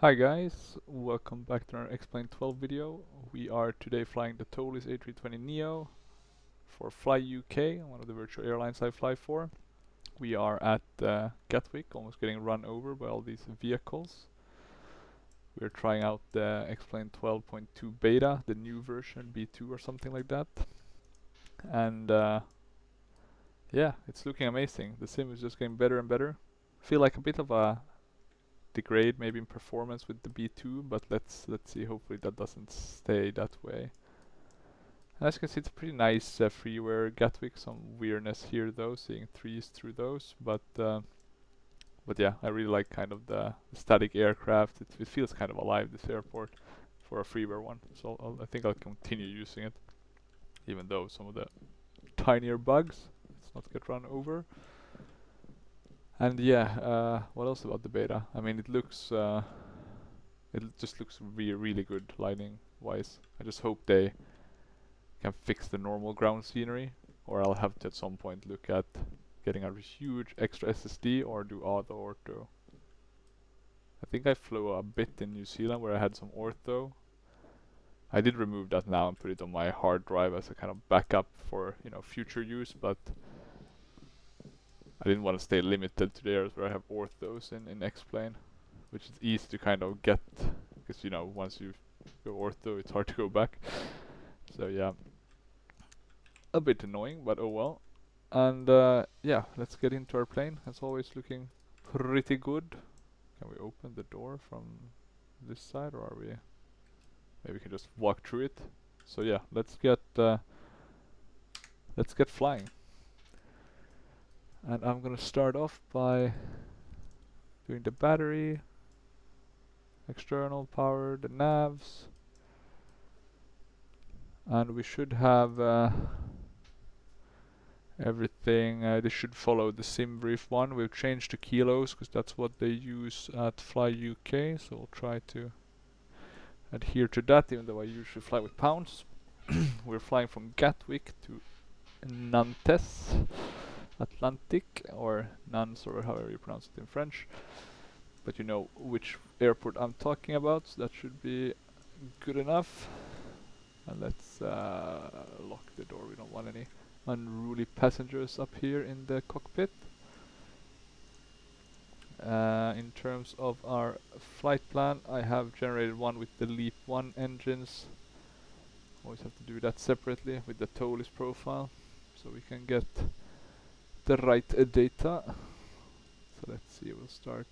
Hi guys, welcome back to our Explain 12 video. We are today flying the Toliss A320neo for Fly UK, one of the virtual airlines I fly for. We are at Gatwick, almost getting run over by all these vehicles. We're trying out the Explain 12.2 beta, the new version, B2 or something like that. And yeah, it's looking amazing. The sim is just getting better and better. Feel like a bit of a degrade maybe in performance with the B2, but let's see. Hopefully that doesn't stay that way. And as you can see, it's a pretty nice freeware Gatwick. Some weirdness here though, seeing trees through those, but yeah, I really like kind of the static aircraft. It feels kind of alive, this airport, for a freeware one. So I think I'll continue using it, even though some of the tinier bugs, let's not get run over. And yeah, what else about the beta? I mean, it just looks really good lighting wise. I just hope they can fix the normal ground scenery, or I'll have to at some point look at getting a huge extra SSD or do auto ortho. I think I flew a bit in New Zealand where I had some ortho. I did remove that now and put it on my hard drive as a kind of backup for, you know, future use, but I didn't want to stay limited to the areas where I have orthos in X-Plane, which is easy to kind of get, because, you know, once you go ortho it's hard to go back. So yeah, a bit annoying, but oh well. And yeah, let's get into our plane. As always, looking pretty good. Can we open the door from this side, or are we? Maybe we can just walk through it. So yeah, let's get flying. And I'm gonna start off by doing the battery, external power, the navs, and we should have everything. This should follow the sim brief one. We've changed to kilos because that's what they use at Fly UK, so we'll try to adhere to that, even though I usually fly with pounds. We're flying from Gatwick to Nantes Atlantic, or Nantes, or however you pronounce it in French, but you know which airport I'm talking about, so that should be good enough. And let's lock the door. We don't want any unruly passengers up here in the cockpit. In terms of our flight plan, I have generated one with the Leap 1 engines. Always have to do that separately with the Toliss profile, so we can get the right data. So let's see, we'll start.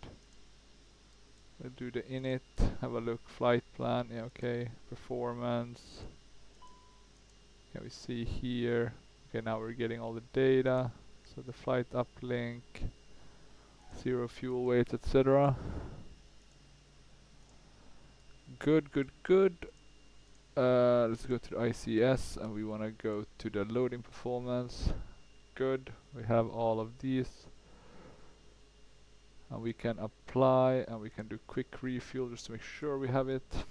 We'll do the init, have a look, flight plan, yeah, okay, performance. Can we see here? Okay, now we're getting all the data. So the flight uplink, 0 fuel weight, etc. Good. Let's go to the ICS, and we want to go to the loading performance. Good, we have all of these. And we can apply, and we can do quick refuel just to make sure we have it.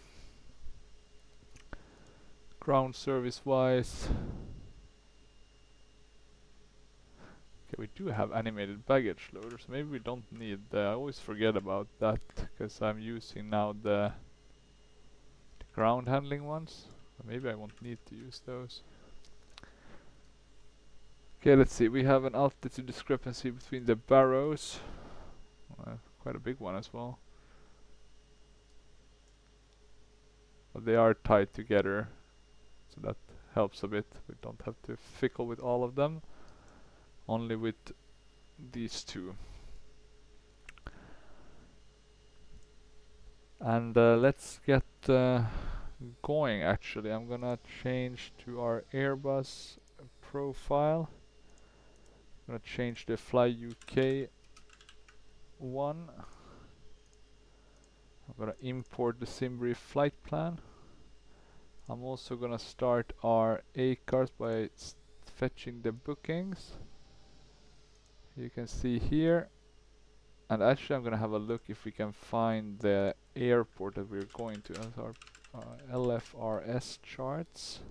Ground service wise. Okay, we do have animated baggage loaders. Maybe we don't need I always forget about that, because I'm using now the ground handling ones. Maybe I won't need to use those. Okay, let's see. We have an altitude discrepancy between the barrows. Quite a big one as well. But they are tied together, so that helps a bit. We don't have to fickle with all of them. Only with these two. And let's get going. Actually, I'm gonna change to our Airbus profile. I'm gonna change the Fly UK one. I'm gonna import the SimBrief flight plan. I'm also gonna start our ACARS by fetching the bookings. You can see here. And actually I'm gonna have a look if we can find the airport that we're going to as our LFRS charts.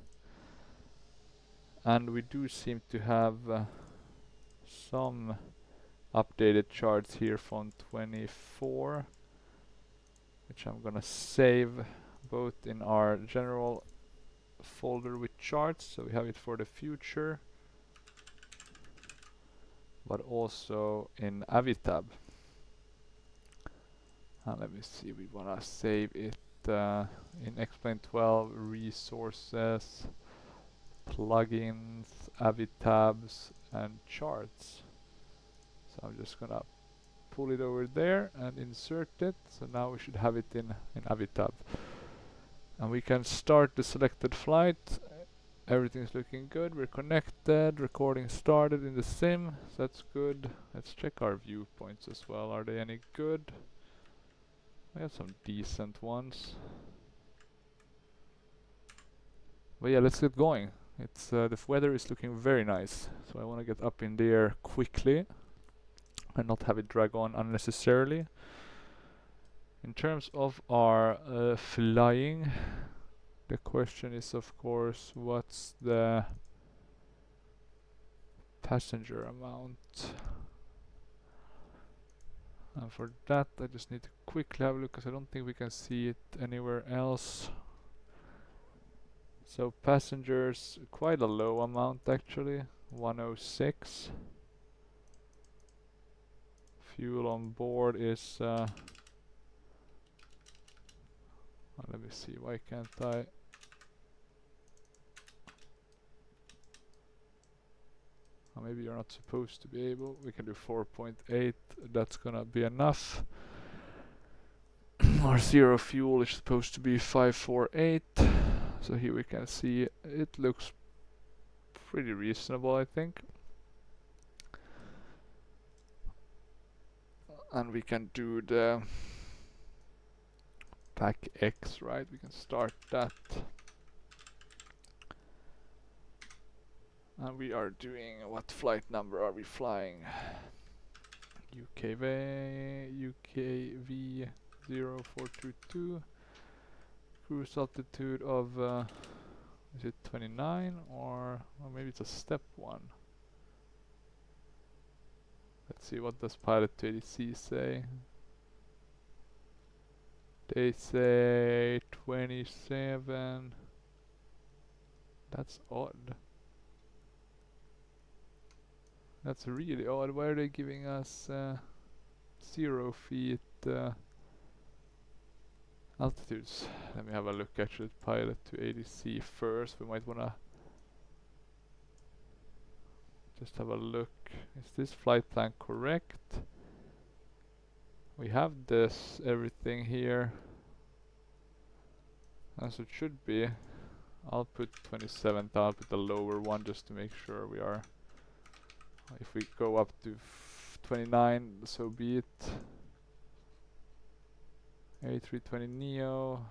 And we do seem to have some updated charts here from 24, which which I'm gonna save both in our general folder with charts, so we have it for the future, but also in Avitab. And let me see, we wanna save it in Explain 12 resources, plugins, Avitabs, and charts. So I'm just gonna pull it over there and insert it. So now we should have it in Avitab. And we can start the selected flight. Everything's looking good. We're connected. Recording started in the sim. So that's good. Let's check our viewpoints as well. Are they any good? We have some decent ones. But yeah, let's get going. It's the weather is looking very nice. So I want to get up in there quickly and not have it drag on unnecessarily. In terms of our flying, the question is of course what's the passenger amount, and for that I just need to quickly have a look because I don't think we can see it anywhere else. So passengers, quite a low amount actually, 106. Fuel on board is let me see, why can't I? Maybe you're not supposed to be able. We can do 4.8, that's gonna be enough. Our zero fuel is supposed to be 548. So here we can see it looks pretty reasonable, I think. And we can do the pack X, right? We can start that. And we are doing, what flight number are we flying? UKV 0422. Cruise altitude of, is it 29 or maybe it's a step 1? Let's see, what does pilot to ADC say? They say 27. That's odd. That's really odd. Why are they giving us 0 feet altitudes? Let me have a look actually at pilot to ADC first. We might wanna just have a look. Is this flight plan correct? We have this everything here as it should be. I'll put 27th, I'll put the lower one just to make sure we are. If we go up to 29, so be it. A320neo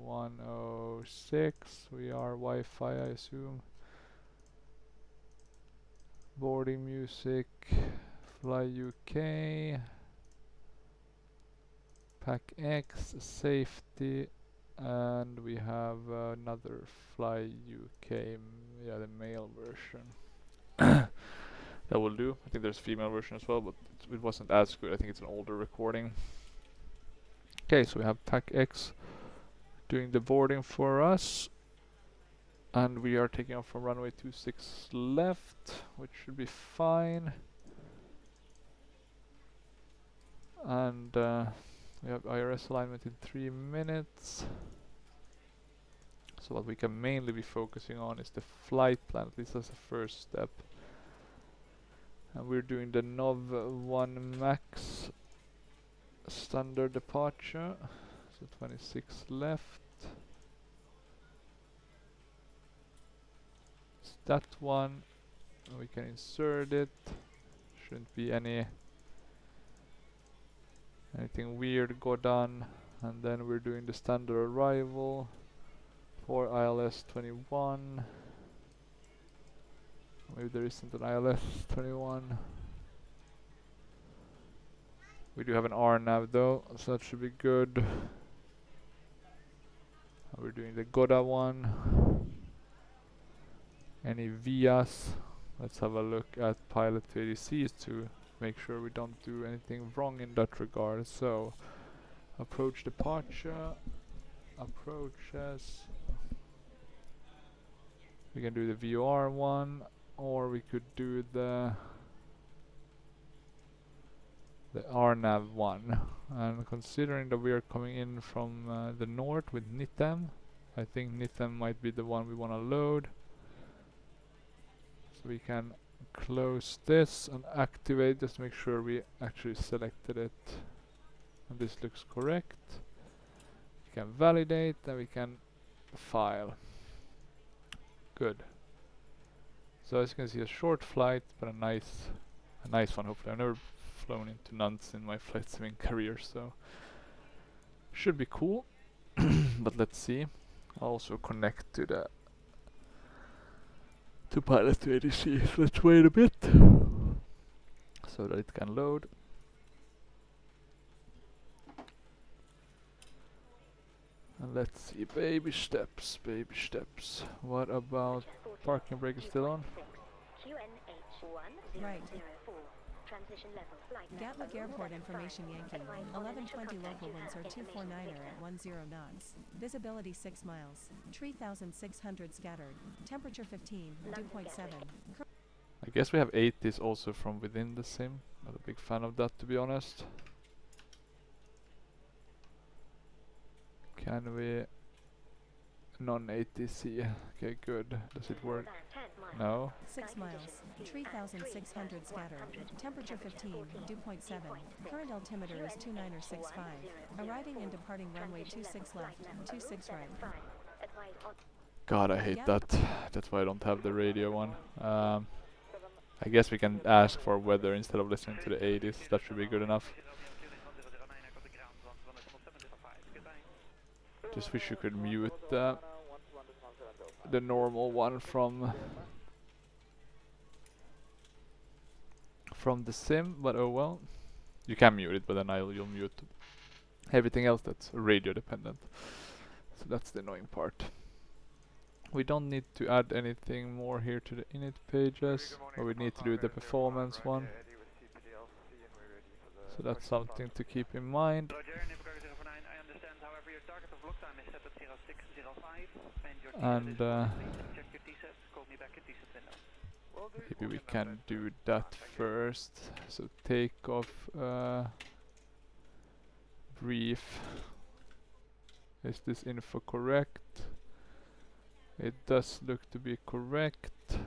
106, we are Wi-Fi I assume. Boarding music, fly UK, pack X, safety, and we have another fly UK, yeah, the male version. That will do. I think there's a female version as well, but it wasn't as good. I think it's an older recording. Okay, so we have pack X doing the boarding for us, and we are taking off from runway 26 left, which should be fine. And we have IRS alignment in 3 minutes. So what we can mainly be focusing on is the flight plan, at least as a first step. And we're doing the NOV 1 max standard departure. So 26 left. It's that one. We can insert it. Shouldn't be anything weird go done. And then we're doing the standard arrival for ILS 21. Maybe there isn't an ILS 21. We do have an RNAV though, so that should be good. And we're doing the Goda one. Any VIAs? Let's have a look at pilot to ADCs to make sure we don't do anything wrong in that regard. So Approach departure. Approaches. We can do the VR one, or we could do the RNAV one. And considering that we are coming in from the north with NITM, I think NITM might be the one we want to load. So we can close this and activate, just to make sure we actually selected it and this looks correct. We can validate and we can file. Good. So as you can see, a short flight, but a nice one. Hopefully, I've never flown into nuns in my flight sim career, so should be cool. But let's see. I'll also connect to the pilot to ADC. So let's wait a bit so that it can load. And let's see, baby steps, baby steps. What about parking brake is still on? Right. Gatwick Airport information Yankee, 1120 local winds are 249er at 10 knots. Visibility 6 miles, 3,600 scattered. Temperature 15, dew point 7. I guess we have 80s also from within the sim. Not a big fan of that, to be honest. Can we non-ATC? Okay, good. Does it work? No. 6 miles, 3,600 scattered. Temperature 15, dew point 7. Current altimeter is 2965. Arriving and departing runway 26 left, 26 right. God, I hate that. That's why I don't have the radio one. I guess we can ask for weather instead of listening to the 80s. That should be good enough. Just wish you could mute the normal one from the sim, but oh well. You can mute it, but then you'll mute everything else that's radio dependent. So that's the annoying part. We don't need to add anything more here to the init pages, but we need to do the performance one. So that's something to keep in mind. And maybe we can do that first. So take off brief. Is this info correct? It does look to be correct.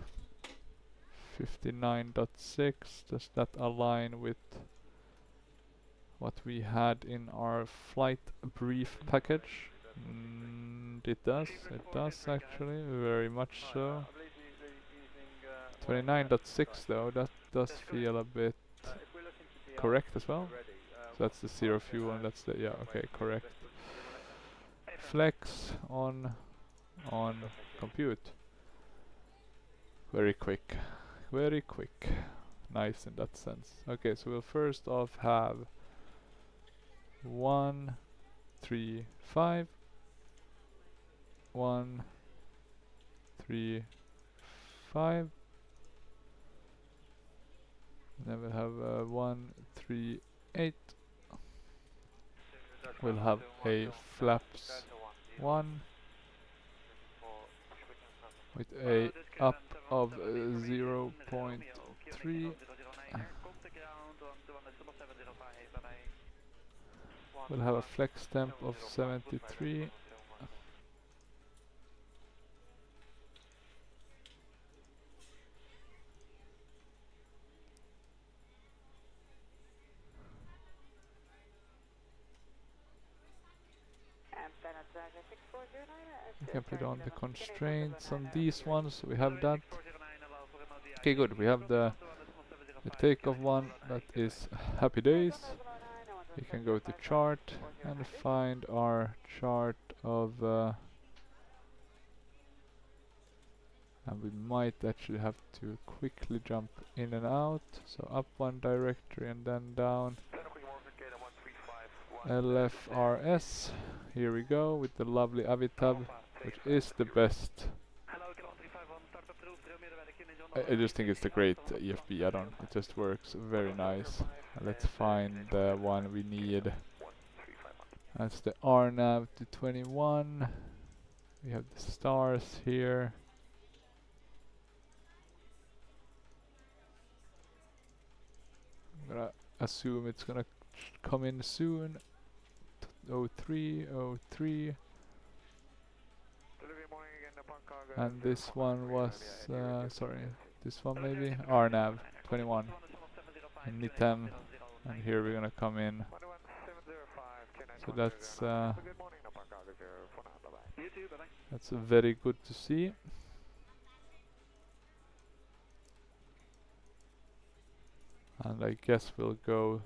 59.6. Does that align with what we had in our flight brief package? It does actually, very much so. 29.6 though, that does feel a bit correct as well. So that's the zero fuel and that's the, yeah, okay, correct. Flex on compute. Very quick. Nice in that sense. Okay, so we'll first off have 1, 3, 5. 1, 3, 5. Then we'll have 1, 3, 8. We'll have a flaps 1 with a up of 0.3. We'll have a flex temp of 73. We can put on the constraints on these ones. We have that. Okay, good. We have the takeoff one. That is happy days. We can go to chart and find our chart of and we might actually have to quickly jump in and out. So up one directory and then down. LFRS. Here we go with the lovely Avitab, which is the best. I just think it's the great EFB add-on. It just works very nice. Let's find the one we need. That's the RNAV to 21. We have the stars here. I'm gonna assume it's gonna come in soon. 03, 03. And this one was, sorry, this one maybe? RNAV 21. And NITEM. And here we're gonna come in. So that's very good to see. And I guess we'll go.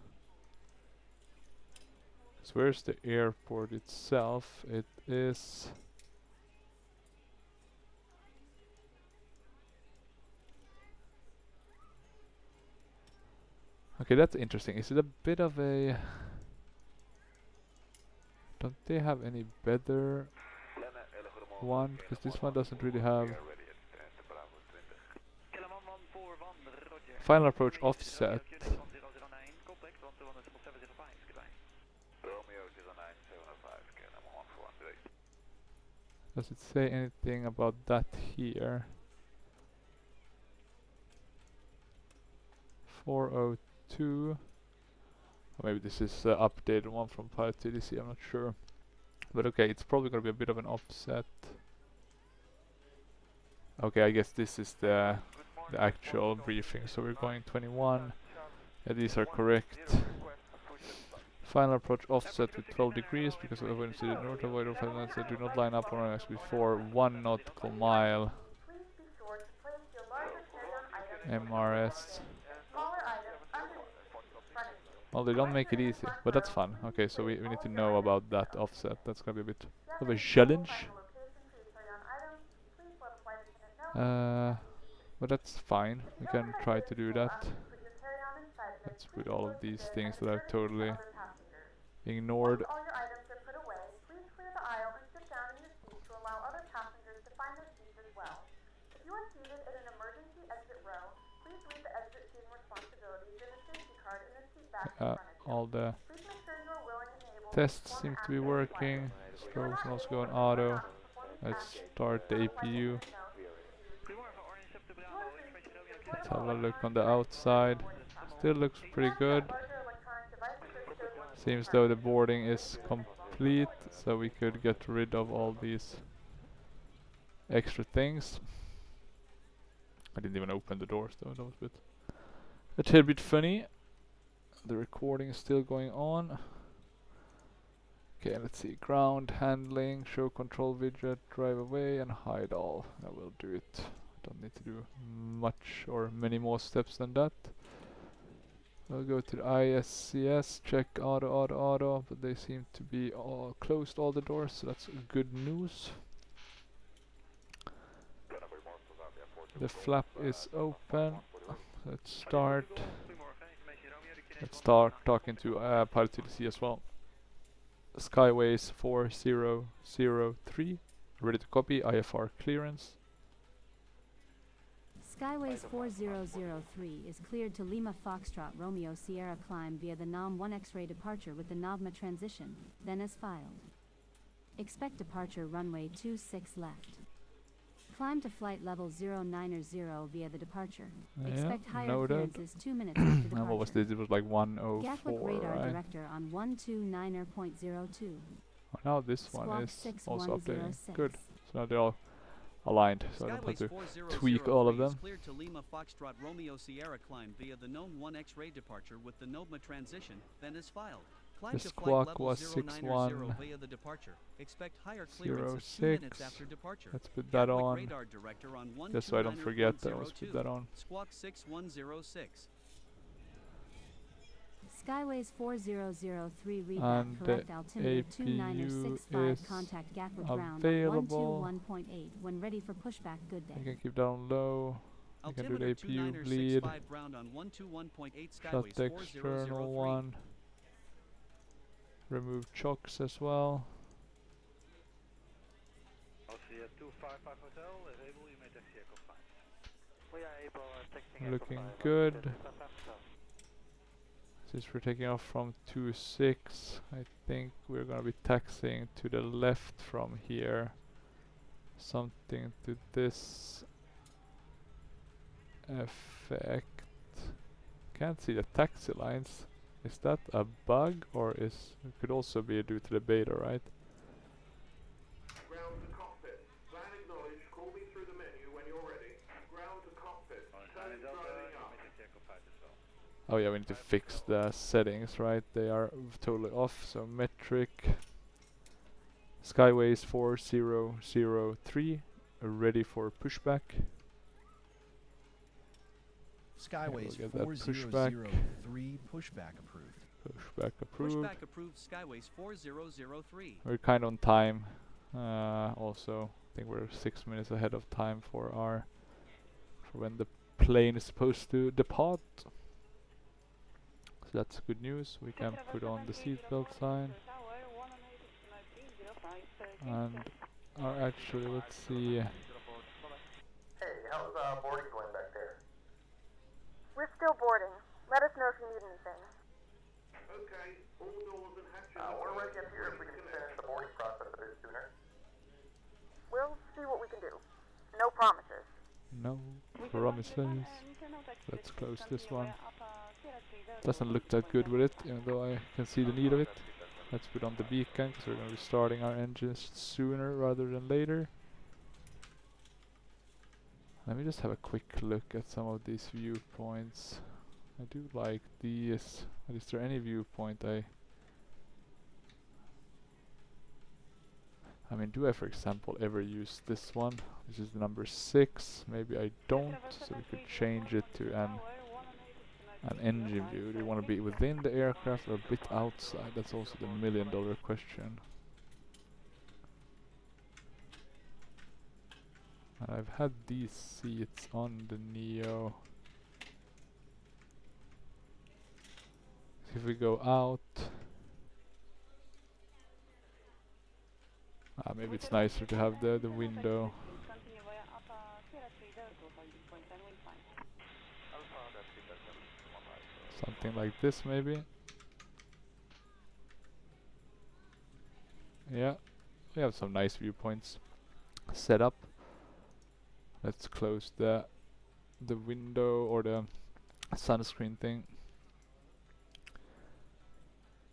So where's the airport itself? It is. Okay, that's interesting. Is it a bit of a... Don't they have any better one? Because this one doesn't really have... Final approach offset. Does it say anything about that here? 402. Or maybe this is updated one from Pilot TDC, I'm not sure. But okay, it's probably gonna be a bit of an offset. Okay, I guess this is the actual briefing. So we're going 21. Yeah, these are correct. Final approach offset with 12 degrees because of avoidance to the north, avoid of headlands that do not line up on us before 1 nautical mile. MRS. Well, they don't make it easy, but that's fun. Okay, so we need to know about that offset. That's gonna be a bit of a challenge. But that's fine. We can try to do that. Let's put all of these things that I've totally ignored. All the tests seem to be working. Strobe can also go on auto. Let's start the APU. Let's have a look on the outside. Still looks pretty good. Seems though the boarding is complete, so we could get rid of all these extra things. I didn't even open the doors though, that was a little bit funny. The recording is still going on. Okay, let's see. Ground handling, show control widget, drive away and hide all. That will do it. Don't need to do much or many more steps than that. I'll go to the ISCS, check auto, but they seem to be all closed, all the doors, so that's good news. The flap is open. Let's start. Let's start talking to Pilot TDC as well. Skyways 4003, ready to copy, IFR clearance. Skyways 4003 is cleared to Lima Foxtrot Romeo Sierra climb via the NOM 1 X-ray departure with the NOVMA transition, then as filed. Expect departure runway 26 left. Climb to flight level 090 via the departure. Expect higher clearances 2 minutes after departure. And what was this? It was like 104, Gatwick radar right? director on 129.02. Oh, now this one Squawk is also updating. 6106. Good. So now they're all aligned, so I don't have to tweak all of them. Cleared to Lima Foxtrot Romeo Sierra climb via the NOM 1 X-ray departure with the NOVMA transition, then as filed. Climb The to squawk flight level was 090 via the departure. Expect higher clearances 2 minutes 06. after departure. Let's put that Gatwick on. radar director on Just so I don't forget that. Let's put 129.02. that on. Squawk 6106. Skyways 4003 readback And correct altimeter APU 29065 is contact Gatwick ground available. on 121.8 when ready for pushback good You day. can keep that on low. You can do the Altimeter APU bleed. 29065 ground on 121.8 Shut Skyways the external 4003. one. Remove chocks as well. Looking good. Since we're taking off from 26, I think we're gonna be taxiing to the left from here. Something to this effect. Can't see the taxi lines. Is that a bug or is it could also be due to the beta, right? Ground to cockpit. Plan acknowledged. Call me through the menu when you're ready. Ground to cockpit. Turn driving up. Oh yeah, we need to fix the settings, right? They are totally off. So metric Skyways 4003 ready for pushback. Skyways We'll get that 4003 pushback approved. Pushback approved. Pushback approved Skyways 4003. We're kind on time. Also, I think we're 6 minutes ahead of time for when the plane is supposed to depart. So that's good news. We can put on the seatbelt sign. And actually, let's see. Hey, how's boarding going back there? We're still boarding. Let us know if you need anything. Okay, all doors and hatches. We're ready up here if we can finish the boarding process a bit sooner. We'll see what we can do. No promises. No promises. Let's close this one. Doesn't look that good with it, even though I can see the need of it. Let's put on the beacon because we're going to be starting our engines sooner rather than later. Let me just have a quick look at some of these viewpoints. I do like these. But is there any viewpoint I mean, do I, for example, ever use this one? This is the number 6. Maybe I don't, so we could change it to an engine view. Do you want to be within the aircraft or a bit outside? That's also the million-dollar question. And I've had these seats on the Neo. If we go out, maybe it's nicer to have the window. Something like this maybe. Yeah, we have some nice viewpoints set up. Let's close the window or the sunscreen thing.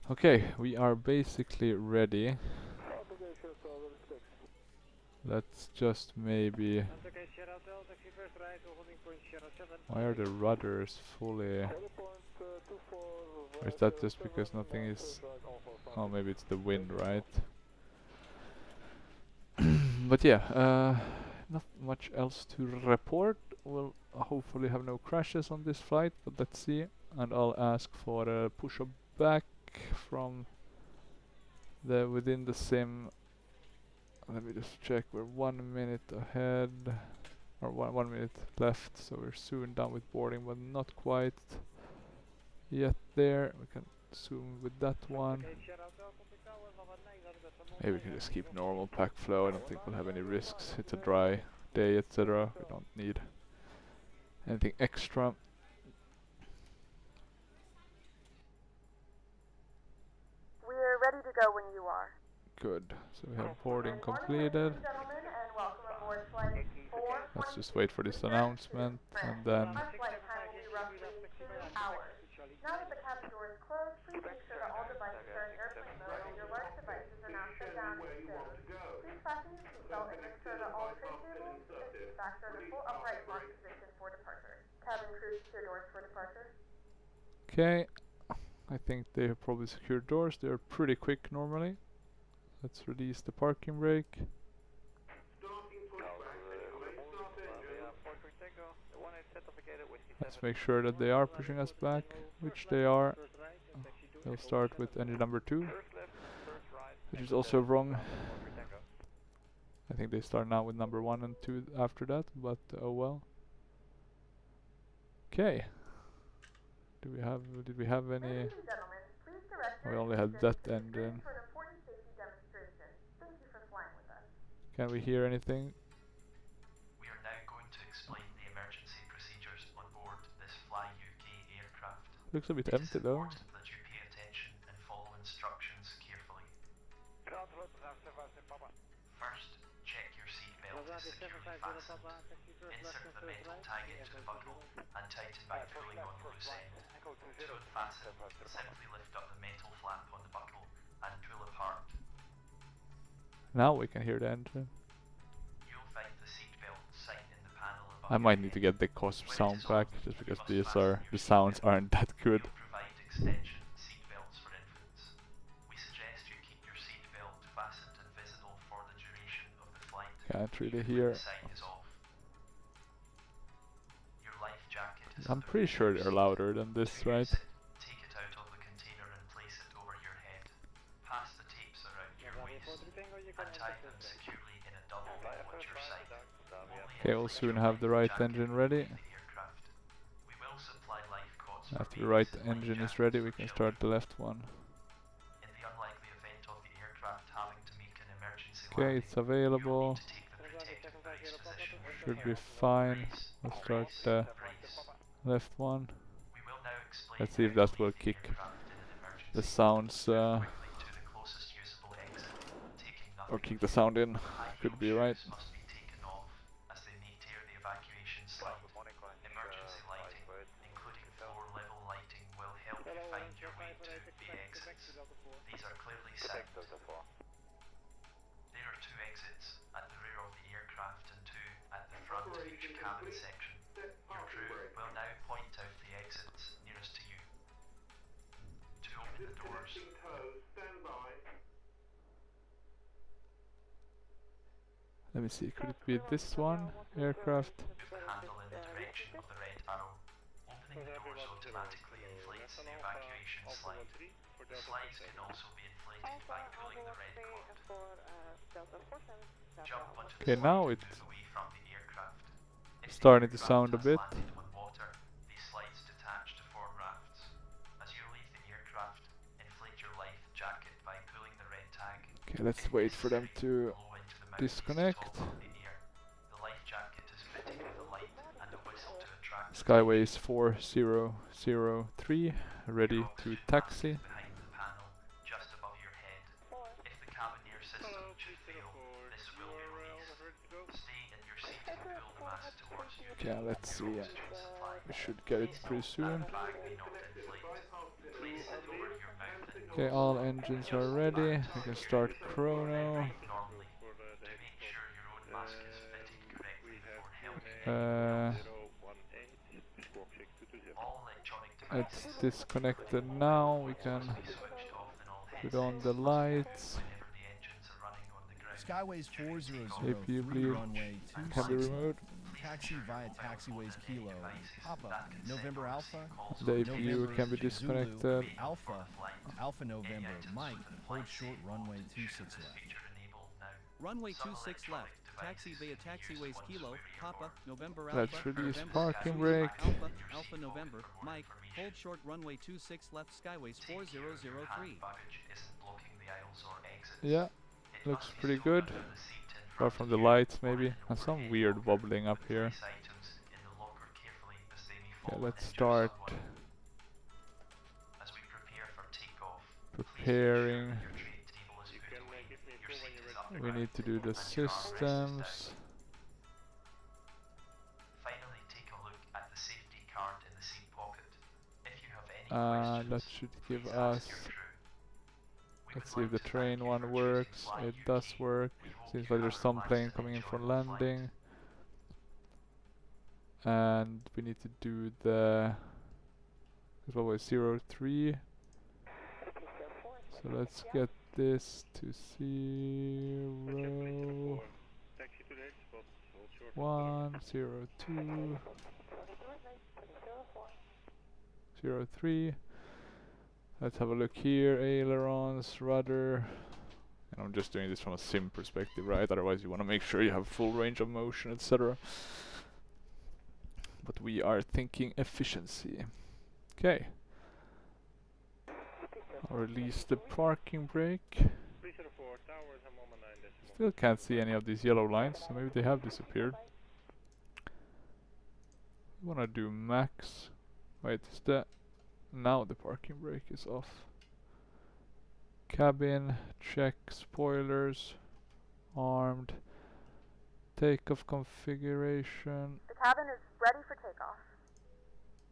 Okay, we are basically ready. Let's just maybe... Why are the rudders fully... Or is that just because nothing is... Oh, maybe it's the wind, right? But yeah, not much else to report. We'll hopefully have no crashes on this flight, but let's see. And I'll ask for a push-up back from within the sim. Let me just check. We're 1 minute ahead, or one minute left, so we're soon done with boarding, but not quite yet there. We can zoom with that one. Maybe we can just keep normal pack flow. I don't think we'll have any risks. It's a dry day, etc. We don't need anything extra. We're ready to go when you are. Good. So we have boarding completed. Ladies and gentlemen, and welcome aboard flight 4. Let's just wait for this announcement and then... Our flight time will be roughly 2 hours. Now that the cabin door is closed, please make sure that all devices are in airplane mode and your large devices are now shut down and stowed. Please fasten your seatbelt and make sure that all tray tables and seat backs are in a full upright lock position for departure. Cabin crew secure doors for departure. Okay. I think they have probably secured doors. They're pretty quick normally. Let's release the parking brake. Let's make sure that they are pushing us back, which they are. They'll start with engine number 2, which is also wrong. I think they start now with number 1 and 2 after that, but oh well. Okay. Did we have any? Ladies and gentlemen, please direct We your only had attention that to the engine. screen for the port and safety demonstration. Thank you for flying with us. Can we hear anything? We are now going to explain the emergency procedures on board this Fly UK aircraft. Looks a bit It is empty though. important that securely fastened. Insert the metal tag into the buckle and tighten by pulling on the loose end. To unfasten, simply lift up the metal flap on the buckle and pull apart. Now we can hear the engine. You'll find the seatbelt sign in the panel above I your might need head. to get the COSP When it sound is pack on, just you because must the fasten your sounds seatbelt. aren't that good. We'll provide extension seatbelts for infants. We suggest you keep your seatbelt fastened and visible for the duration of the flight. Can't really Even hear. when the sign is off. Your life jacket is I'm at the pretty rear sure of your they're seat. louder than this, To right? use it, take it out of the container and place it over your head. Pass the tapes around your waist and tie them securely in a double roll at your side. Okay, we'll soon have the right engine ready. We will supply life cots for After the right babies and life engine is jackets ready, for we can children. start the left one. In the unlikely event of the aircraft having to make an emergency Okay, landing, it's you'll available. need to take the protective brace position. Should be fine. Brace, Let's start brace, the brace. left one. We will now explain Let's see if how that to will leave the kick aircraft in an emergency. the sounds Move quickly to the closest usable exit, taking or nothing. kick the sound in. High Could heel be right. shoes must be taken off as they may tear the evacuation slide. Emergency lighting, including floor level lighting, will help you find your way to the exits. These are clearly signed. There are 2 exits at the rear of the aircraft and 2 at the front of each cabin section. Your crew will now point out the exits nearest to you. To open the doors, Disconnecting toes, stand by. Let me see, could it be this one? Aircraft. move the handle in the direction of the red arrow. Opening the doors automatically inflates the evacuation slide. The slides can also be inflated by pulling the red cord. Jump onto the Okay, slide now and it's move away from the aircraft. If the starting to aircraft sound a has bit. landed on water, these slides detach to form rafts. As you leave the aircraft, inflate your life jacket by pulling the red tag. Okay, let's wait for them to Blow into the mouthpiece disconnect. to top up the air. The life jacket is fitted with a light and a whistle to attract the Skyways 4003, ready Your to oxygen taxi. mask is behind the panel, just above your head. If the cabinier system should fail, this will be released. Stay in your seat and pull the mask towards you. Okay, let's see. Your oxygen supply. We should get it pretty soon. That bag may not inflate. Place it over your mouth and Okay, nose. all engines are ready. We can start chrono. Normally, to make sure your own mask is fitted correctly before helping Uh, all electronic it's devices disconnected now. We can be switched off in all put on the lights. whenever the engines are running on the ground. Skyways 4003 APU bleed runway can be 26 removed. Taxi via taxiways Kilo, Papa, November Alpha, The APU November can be Zulu, disconnected. Alpha, Alpha November, Mike, hold short runway 26 left. Runway 26 left. Taxi via taxiways Kilo, Papa, November Let's Alpha, release November parking Zulu, brake. Alpha, Alpha November, Mike, hold short runway 26 left Skyways 4003. Yeah, looks pretty good. Apart from the lights maybe, and some weird wobbling up here. Okay, let's start preparing. We need to do the systems. Finally, take a look at the safety card in the seat pocket. If you have any That questions, should give please us. ask your crew. We Let's would see if like the to thank train you one for works. choosing Fly It UK. does work. We hope Seems you like there's have some relaxed plane and coming in for enjoyed the flight. landing. And we need to do the. What was 03? So let's get this to 0 1 0 2 0 3. Let's have a look here. Ailerons, rudder. And I'm just doing this from a sim perspective, right? Otherwise you want to make sure you have full range of motion, etc. But we are thinking efficiency. Okay. I'll release the parking brake. Still can't see any of these yellow lines, so maybe they have disappeared. We wanna do max. Wait, is that now the parking brake is off? Cabin, check, spoilers, armed, Takeoff configuration. The cabin is ready for takeoff.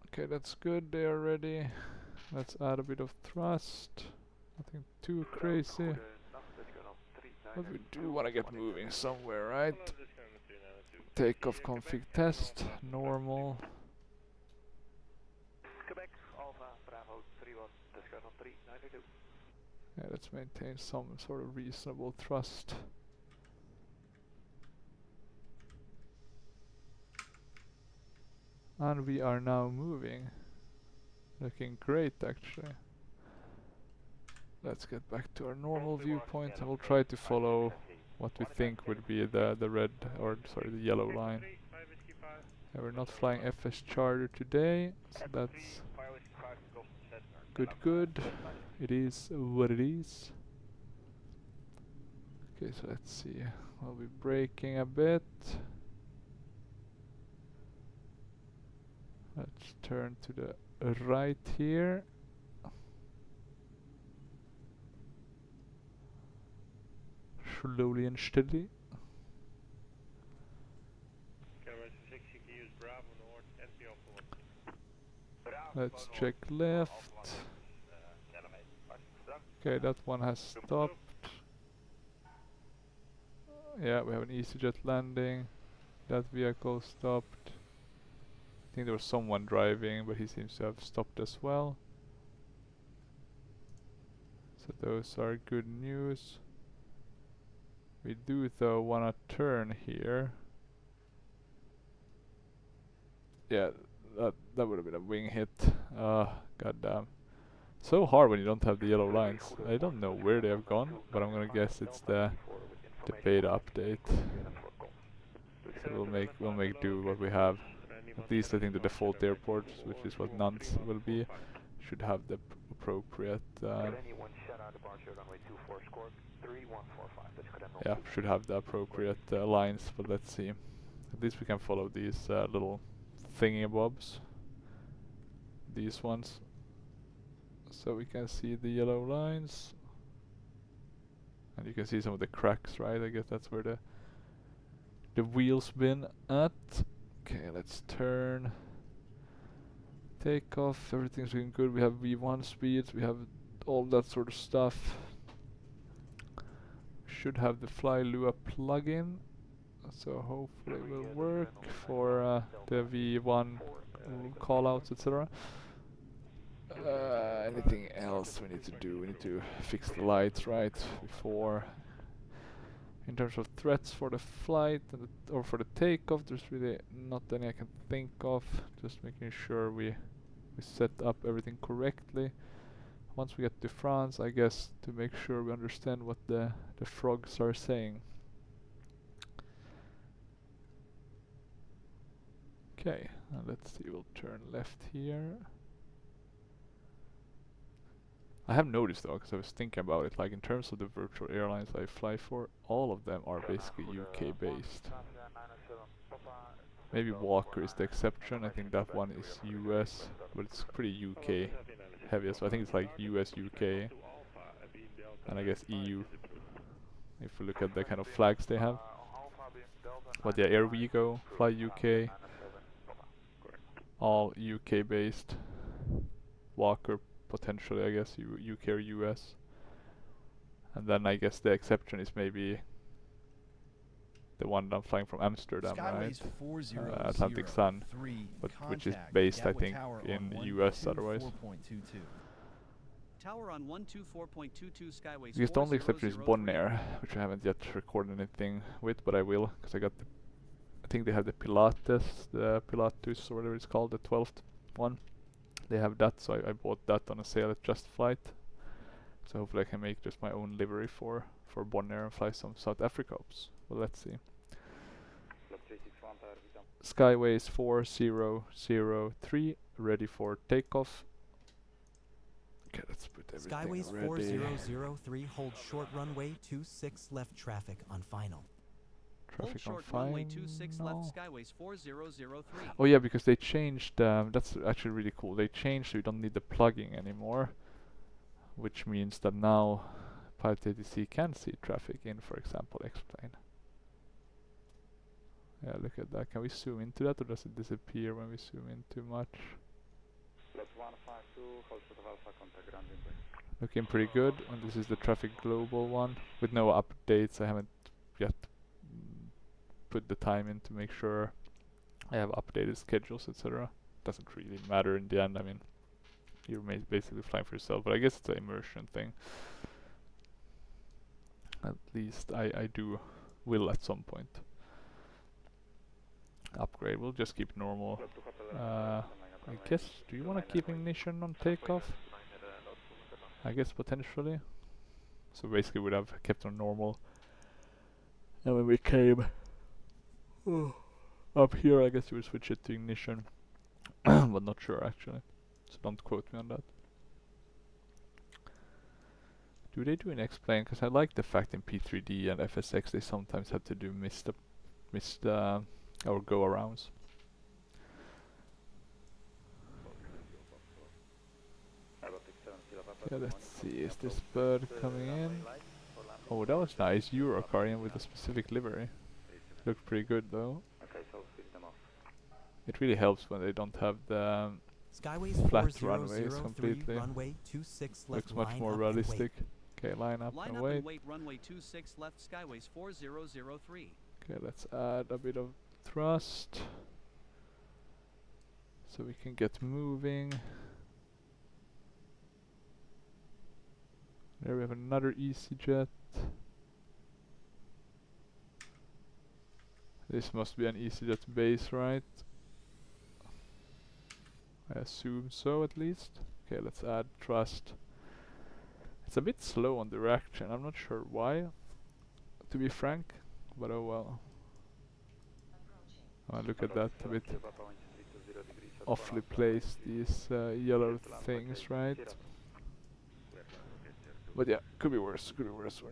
Okay, that's good. They are ready. Let's add a bit of thrust. Nothing too crazy. But we do want to get moving somewhere, right? Takeoff config test. Normal. Quebec, Alpha, Bravo, 31, discussion 3992. Yeah, let's maintain some sort of reasonable thrust. And we are now moving. Looking great, actually. Let's get back to our normal viewpoint and we'll try to follow what we think would be the red, or sorry, the yellow line. Yeah, we're not flying FS Charter today, so that's good. It is what it is. Okay, so let's see. We'll be braking a bit. Let's turn to the right here. Slowly and steadily. Let's check left. Okay, that one has stopped. Yeah, we have an EasyJet landing. That vehicle stopped. I think there was someone driving, but he seems to have stopped as well. So those are good news. We do though wanna turn here. Yeah, that would have been a wing hit. Goddamn. So hard when you don't have the yellow lines. I don't know where they have gone, but I'm gonna guess it's the beta update. So we'll make do what we have. At least I think the default airports, which is what Nantes will be, should have the appropriate. Yeah, should have the appropriate lines. But let's see. At least we can follow these little thingy-bobs. These ones. So we can see the yellow lines. And you can see some of the cracks, right? I guess that's where the wheels been at. Okay, let's turn. Take off. Everything's looking good. We have V1 speeds. We have all that sort of stuff. Should have the Fly Lua plugin. So hopefully it will work for the V1 callouts, etc. Anything else we need to do? We need to fix the lights right before. In terms of threats for the flight and or for the takeoff, there's really not any I can think of. Just making sure we set up everything correctly. Once we get to France, I guess, to make sure we understand what the frogs are saying. Okay, let's see, we'll turn left here. I have noticed though, because I was thinking about it, like in terms of the virtual airlines I fly for, all of them are basically UK based. Maybe Walker is the exception. I think that one is US, but it's pretty UK heavy, so I think it's like US, UK, and I guess EU, if we look at the kind of flags they have. But yeah, Air Vigo, Fly UK, all UK based. Walker potentially, I guess, UK or US. And then I guess the exception is maybe the one I'm flying from Amsterdam, right? Atlantic Sun, but which is based, I think, in US otherwise. Tower on 124.22 Skyways. Because the only exception is Bonaire, which I haven't yet recorded anything with, but I will, because I got the, I think they have the Pilatus or whatever it's called, the 12th one. They have that, so I bought that on a sale at Just Flight. So hopefully I can make just my own livery for Bonaire and fly some South Africa ops. Well, let's see. Skyways 4003, ready for takeoff. Okay, let's put everything Skyways ready. 4003, hold short runway 26 left traffic on final. Traffic Hold on short runway final. 26 left Skyways 4003. Oh yeah, because they changed, that's actually really cool. They changed so you don't need the plugging anymore. Which means that now Pilot ATC can see traffic in, for example, X-plane. Yeah, look at that. Can we zoom into that or does it disappear when we zoom in too much? Looking pretty good, and this is the traffic global one with no updates. I haven't yet put the time in to make sure I have updated schedules, etc. Doesn't really matter in the end. I mean, you're basically flying for yourself, but I guess it's an immersion thing. At least I will at some point upgrade. We'll just keep normal. I guess, do you want to keep ignition on takeoff? I guess potentially. So basically we'd have kept on normal. And when we came up here, I guess you would switch it to ignition. But not sure actually. So don't quote me on that. Do they do an X-plane? Because I like the fact in P3D and FSX they sometimes have to do missed or go-arounds. Yeah, let's see, is this bird coming in? Oh, that was nice, Eurocarian with a specific livery. Looked pretty good though. It really helps when they don't have the Skyways flat 4003, runways completely. runway 26 left, Looks much line more up realistic. Okay, line up Line and up wait. and wait runway 26 left Skyways 4003. Okay, let's add a bit of thrust. So we can get moving. There we have another EasyJet. This must be an EasyJet base, right? I assume so at least. Okay, let's add thrust. It's a bit slow on the reaction, I'm not sure why, to be frank, but oh well. Oh, look at that, a bit awfully placed, these yellow things, right? But yeah, could be worse, we're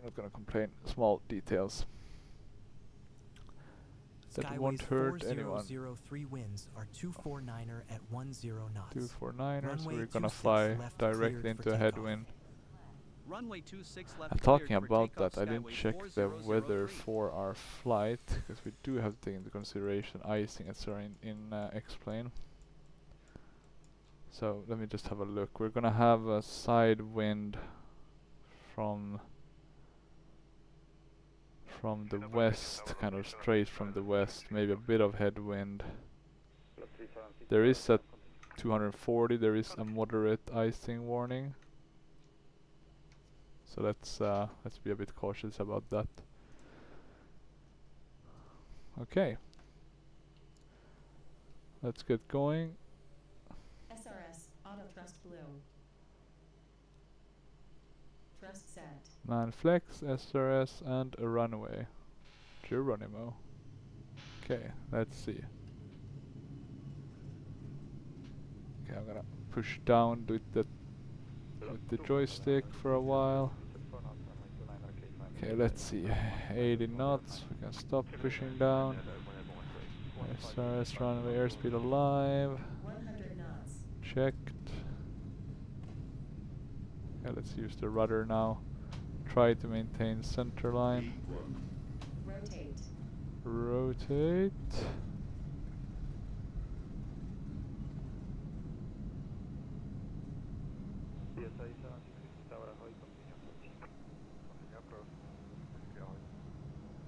not gonna complain. Small details that won't hurt anyone. 4003 winds are 249er at 10 knots. 249ers, so we're gonna 26 fly left directly cleared into for a takeoff. headwind. Runway 26 left I'm cleared talking for about takeoff, that, I didn't Skyway check the weather 4003. for our flight, because we do have to take into consideration icing, etc. in X-plane. So let me just have a look. We're gonna have a side wind from the west, kind of straight from the west, maybe a bit of headwind. There is a 240, there is a moderate icing warning. So let's be a bit cautious about that. Okay. Let's get going. SRS, auto thrust blue. Thrust set. Man flex, SRS, and a runway. Geronimo. Okay, let's see. Okay, I'm gonna push down with the joystick for a while. Okay, let's see. 80 knots. We can stop pushing down. SRS runway airspeed alive. 100 knots. Checked. Okay, let's use the rudder now. Try to maintain center line. Rotate. Rotate.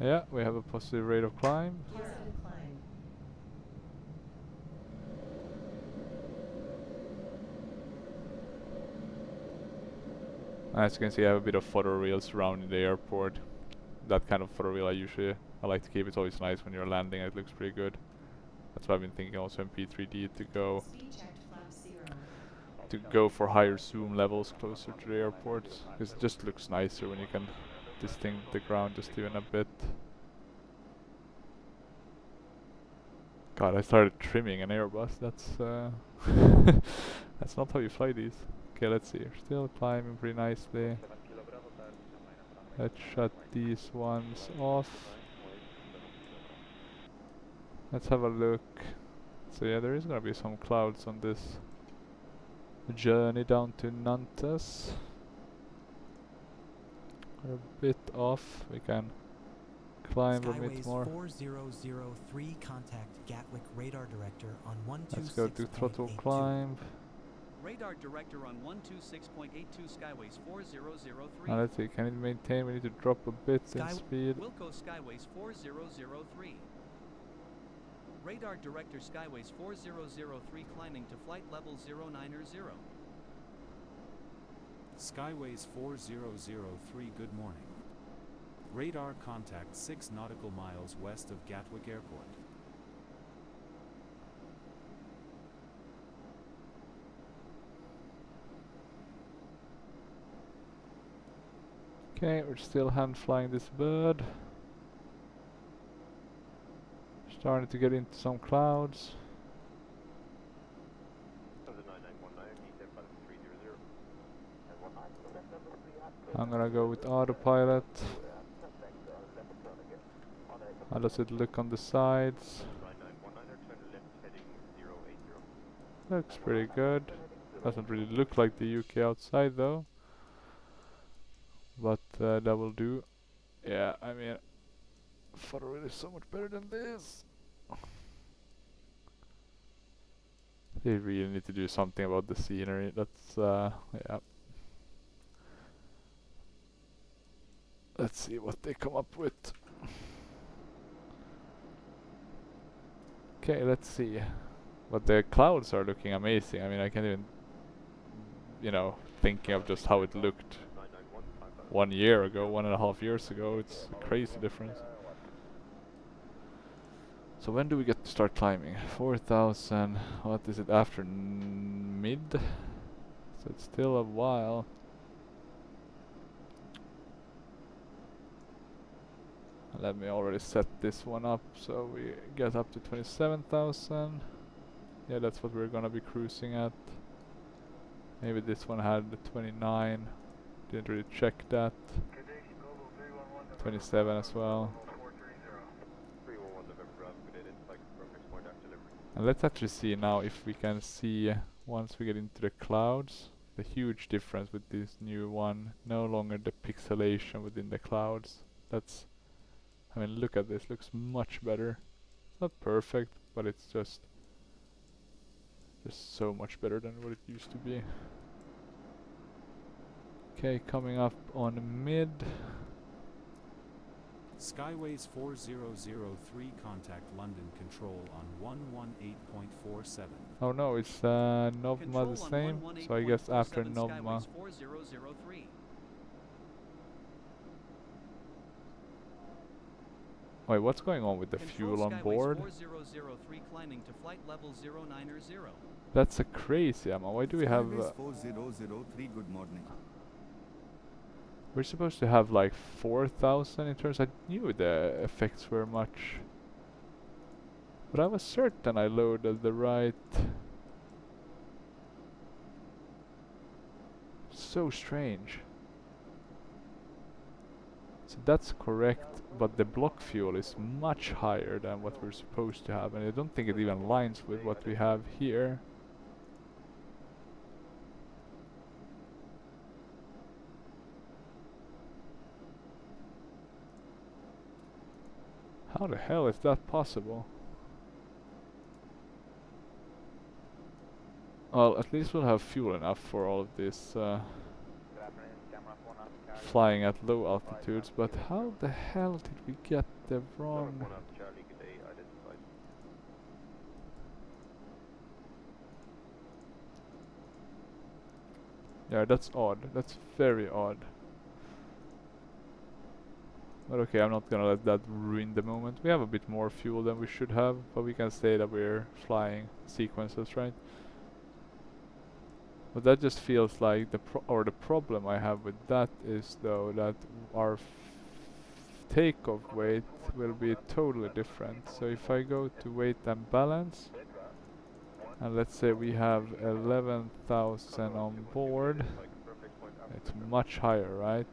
Yeah, we have a positive rate of climb. Positive climb. As you can see, I have a bit of photo reels surrounding the airport. That kind of photo reel I like to keep. It's always nice when you're landing, it looks pretty good. That's why I've been thinking also in P3D to go for higher zoom levels closer to the airports, because it just looks nicer when you can distinct the ground just even a bit. God, I started trimming an Airbus. That's that's not how you fly these. Okay, let's see. We're still climbing pretty nicely. Let's shut these ones off. Let's have a look. So yeah, there is gonna be some clouds on this journey down to Nantes. We're a bit off. We can climb a bit Skyways more. 4003, contact Gatwick Radar Director on Let's go to throttle 126.82. climb. Radar director on 126.82 Skyways 4003. Now let's see, can it maintain? We need to drop a bit in speed. Wilco Skyways 4003. Radar director Skyways 4003 climbing to flight level 090. Skyways 4003, good morning. Radar contact 6 nautical miles west of Gatwick Airport. Okay, we're still hand flying this bird. Starting to get into some clouds. I'm gonna go with autopilot. How does it look on the sides? Looks pretty good. Doesn't really look like the UK outside though. But that will do. Yeah, I mean, photo is so much better than this. They really need to do something about the scenery. That's yeah. Let's see what they come up with. Okay, let's see. But the clouds are looking amazing. I mean, I can't even, you know, thinking of just how it looked 1 year ago, 1.5 years ago. It's a crazy difference. So when do we get to start climbing? 4,000. What is it, after mid? So it's still a while. Let me already set this one up so we get up to 27,000. Yeah, that's what we're gonna be cruising at. Maybe this one had the 29. Didn't really check that. 27 as well. And let's actually see now if we can see, once we get into the clouds, the huge difference with this new one. No longer the pixelation within the clouds. That's, I mean, look at this, looks much better. It's not perfect, but it's just so much better than what it used to be. Okay, coming up on mid. Skyways 4003, contact London Control on 118.47. Oh no, it's Novma the same, so I guess after Novma. Wait, what's going on with the fuel on board? 4003 climbing to flight level 090. That's a crazy amount. Why do we have... 4003, good morning. We're supposed to have like 4,000 in terms. I knew the effects were much, but I was certain I loaded the right. So strange. So that's correct, but the block fuel is much higher than what we're supposed to have, and I don't think it even aligns with what we have here. How the hell is that possible? Well, at least we'll have fuel enough for all of this flying at low altitudes, but how the hell did we get the wrong... Yeah, that's odd. That's very odd. But okay, I'm not gonna let that ruin the moment. We have a bit more fuel than we should have, but we can say that we're flying sequences, right? But that just feels like the problem I have with that is though that our takeoff weight will be totally different. So if I go to weight and balance, and let's say we have 11,000 on board, it's much higher, right?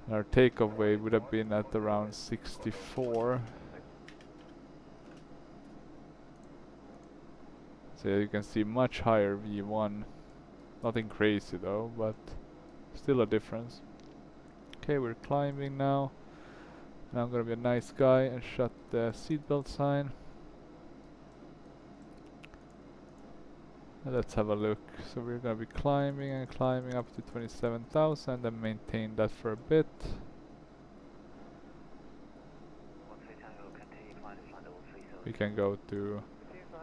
Our takeoff weight would have been at around 64. So you can see much higher V1. Nothing crazy though, but still a difference. Okay, we're climbing now. And I'm gonna be a nice guy and shut the seatbelt sign. And let's have a look. So we're gonna be climbing and climbing up to 27,000 and maintain that for a bit. We can go to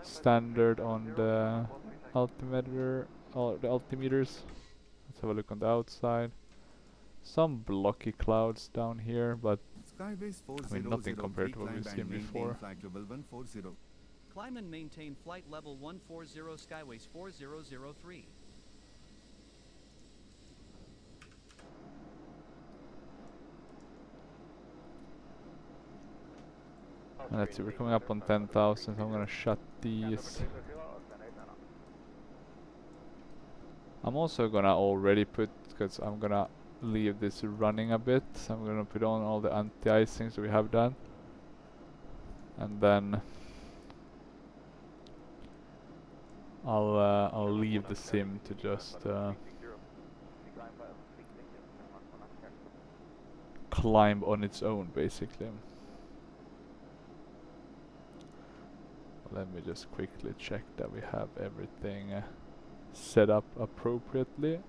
standard on the altimeter, or the altimeters. Let's have a look on the outside. Some blocky clouds down here, but Skybase I mean nothing 4003 compared to what climb we've and seen maintain before. flight level 140. Climb and maintain flight level 140 Skyways 4003. And let's see, we're coming up on 10,000, so I'm gonna shut these. I'm also gonna already put, because I'm gonna leave this running a bit, so I'm gonna put on all the anti-icing so we have done. And then I'll leave the sim to just climb on its own, basically. Let me just quickly check that we have everything set up appropriately.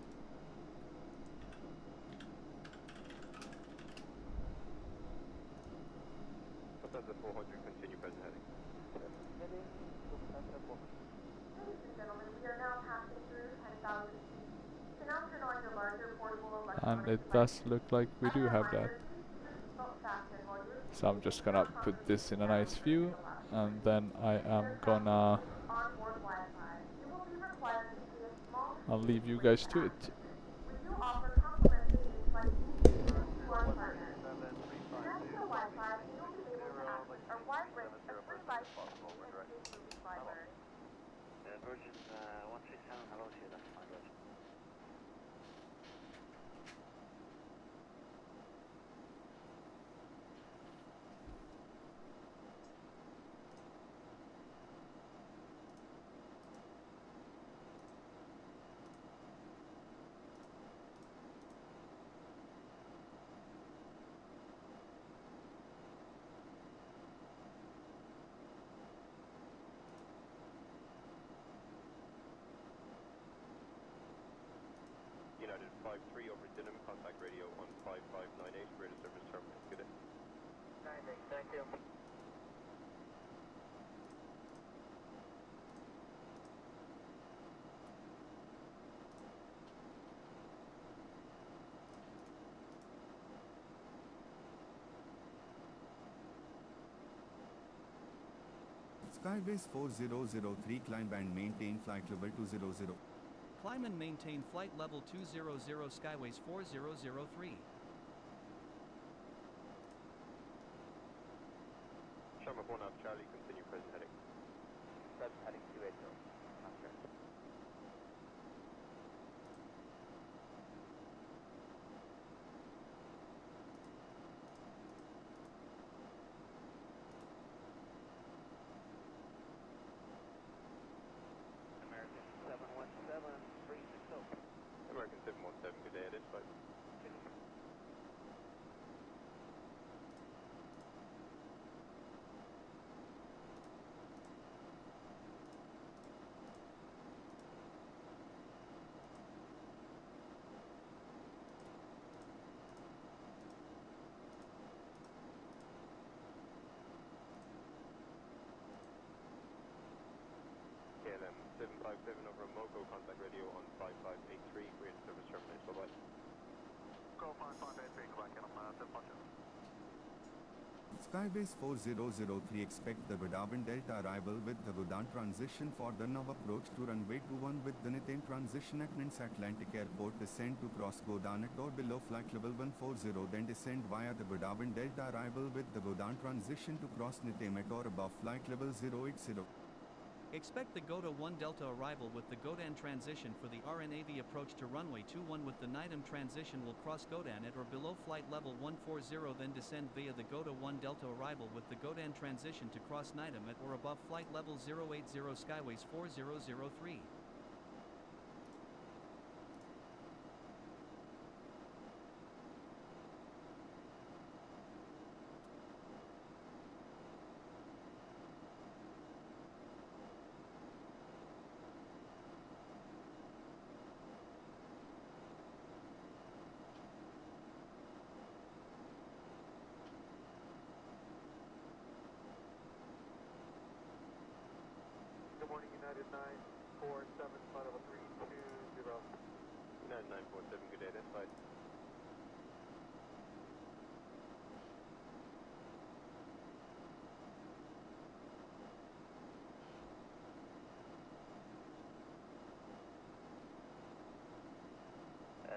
Ladies and gentlemen, we are now passing through 10,000 feet. So now turn on your larger portable And electronic it does look like we As a do have that. reminder, please keep your seatbelt fastened while you're So I'm just gonna put this in a nice view, and then I am gonna onboard Wi-Fi. You will be required to pay a small I'll fee leave you with guys to tax. it. We do offer complimentary in-flight communication to our partners. Connect to the Wi-Fi and you'll be able to access a wide range of free live TV and paid movies library. Virgin 137, hello to you, that's fine, Virgin. United 53 over Dinham, contact radio on 5598, radio service terminal. Good day. 98, thank you. Skybase 4003 climb and maintain flight level 200. Climb and maintain flight level 200 Skyways 4003. Sharma 1 off Charlie, continue present heading. Present heading 280. Master. American 717, 360. American 717, good day, identified. KLM 757 over Moco, contact radio on 5583, radio service terminate, bye-bye. Go 5583, go back in on 757. Skybase 4003 expect the Godawan Delta arrival with the Godan transition for the now approach to runway 21 with the Nitain transition at Nins Atlantic Airport, descend to cross Godan at or below flight level 140, then descend via the Godawan Delta arrival with the Godan transition to cross Nitain at or above flight level 080. Expect the GOTA 1 Delta arrival with the Godan transition for the RNAV approach to runway 21 with the Nitam transition will cross Godan at or below flight level 140, then descend via the GOTA 1 Delta arrival with the Godan transition to cross Nitam at or above flight level 080 Skyways 4003. 947, flight level 320. United 947, good day, identified.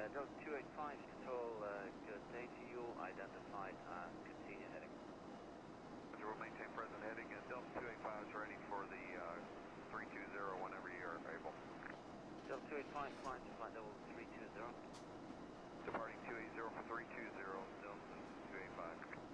Delta 285, control, good day to you, identified and continue heading. We'll maintain present heading and Delta 285 is ready for the 320 whenever you're able. Delta 285, climb to flight level 320. Departing 280 for 320, Delta 285.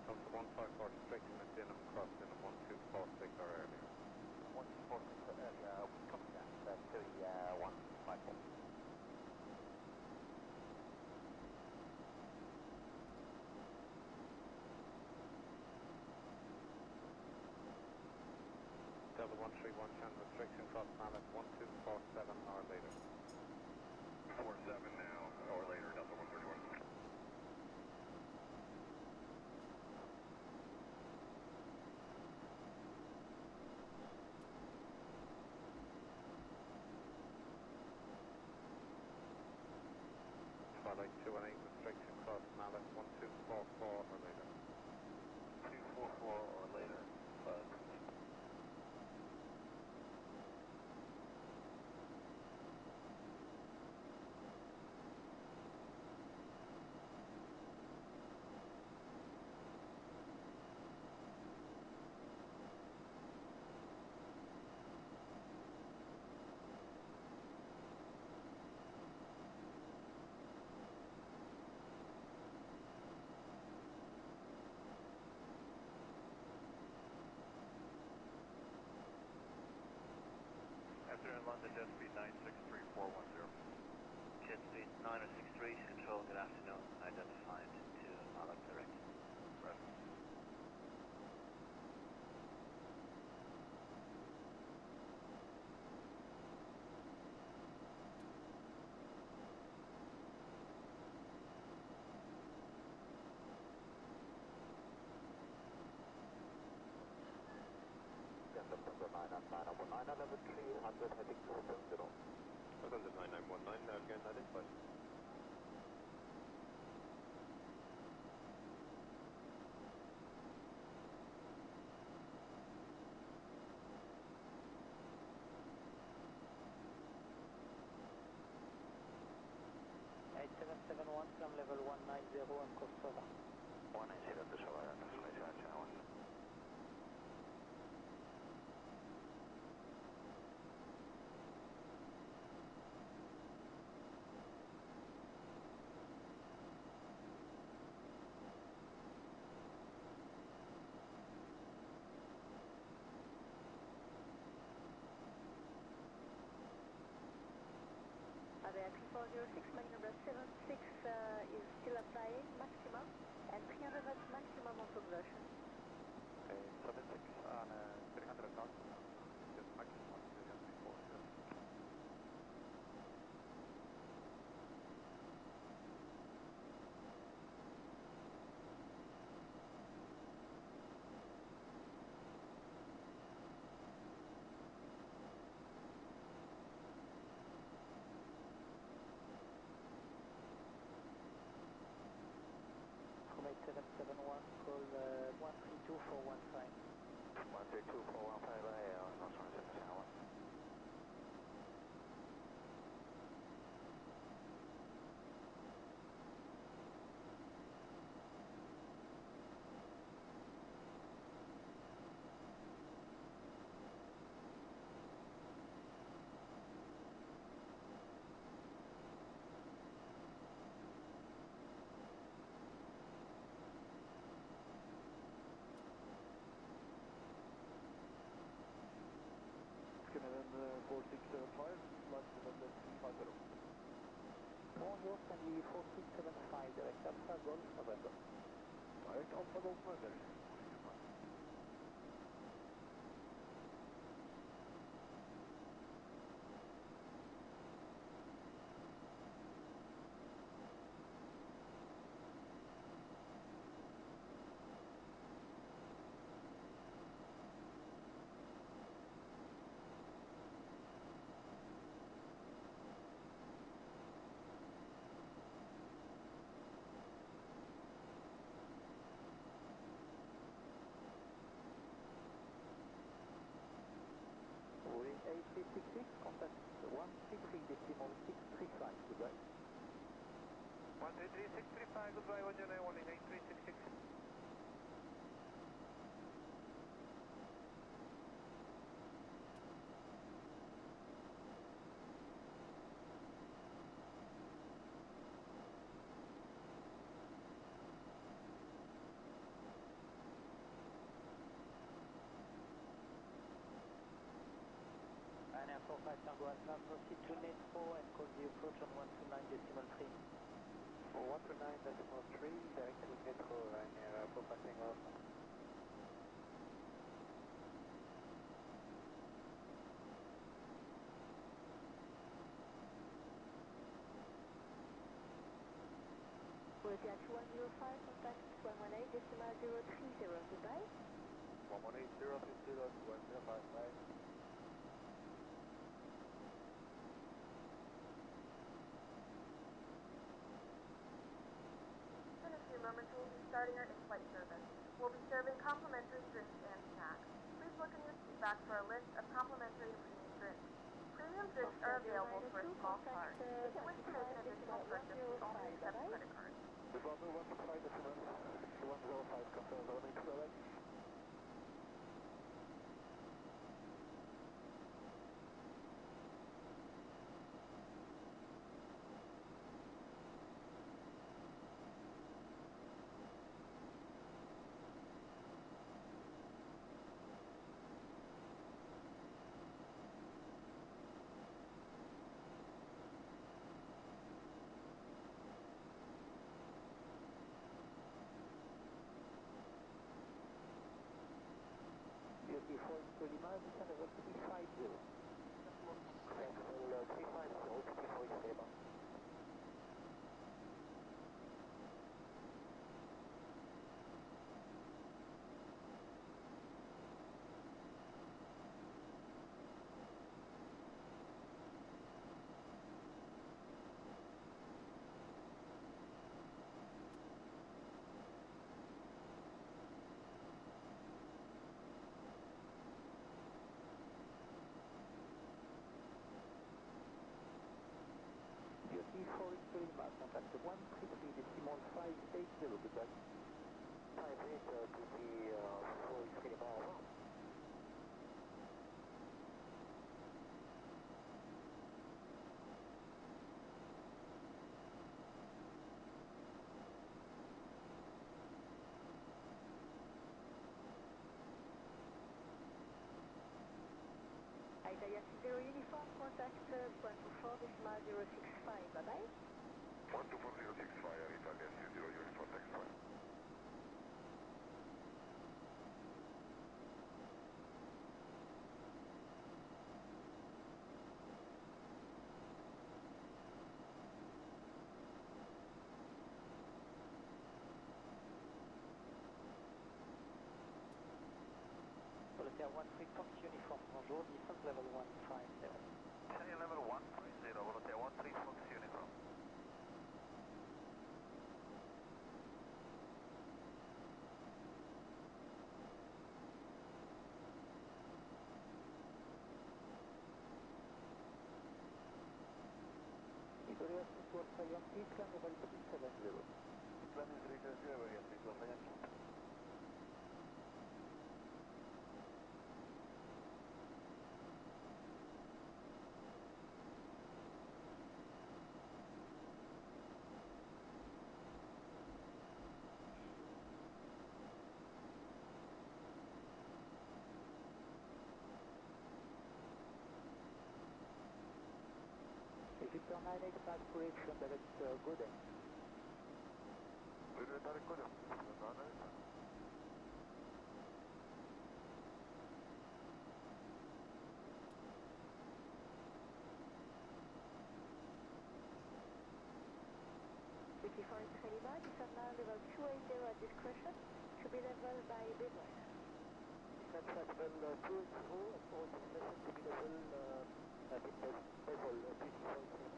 Delta 154, restriction at Denham, cross Denham 1246 or earlier. 1246 or earlier, we copy that, TUI 154. Delta 131, channel restriction, cross Mallet 1247 or later. 47 now, or later, Delta 131. Flight 218, restriction, cross Mallet 1244 or later. 244 or later, for Quebec. Afternoon London, jet speed 963-410. Jet speed 9063, control, good afternoon, identified to Malak direct. Roger. September 919, level 300, heading system 0. London 9919, again identified. From level 190 and course over. 190 to Savannah, channel 1. The 3406, Mach number 76 is still applying maximum and 300 knots maximum of exertion. Okay, 76 on 300 knots, it is maximum 34, yes. From 8771, call 132415. 132415 by air, North 17 channel 1. North Candy 4675, direct Alpha Golf November. Direct Alpha Golf November. Morning and fine. Moving 8366, contact 133.635, goodbye. 133.635, goodbye, 109, warning 8366. Ryanair 45 Tango Alpha, proceed to Netro and call the approach on 129.3. 129.3, direct to Netro, Ryanair 45 Tango Alpha. Quality at 105, contact 118.030, goodbye. 118.030 at 105, bye. In a few moments, we will be starting our in-flight service. We'll be serving complimentary drinks and snacks. Please look in your seat back for a list of complimentary and premium drinks. Premium drinks are available for a small charge. If you wish to make an additional purchase, we only accept credit cards. Bravo 125 decimal 105, confirm 092, bye-bye. Beautiful to Lima, descend level 350. Level 350, beautiful to Lima. Beautiful to Lima, contact 133.580, goodbye. 58 to the 43 Lima, au revoir. Italia 0 uniform, contact 124.065, bye-bye. 124.065, Italia 0 uniform, next one. Volatility 13 Fox uniform, bonjour, descent level 150. Descending level 150, Volatility 13 Fox uniform. Iberia 32 Alpha Yankee, climb level 370. Climbing 370, Iberia 32 Alpha Yankee. Victor 9 298 fast bridge and direct Godin. Direct Godin, Whiskey Forest Lima, descend now level 280 at discretion, to be level by bevel. Descent flight level 280 at forward discretion to be level bevel, Whiskey Forest Lima.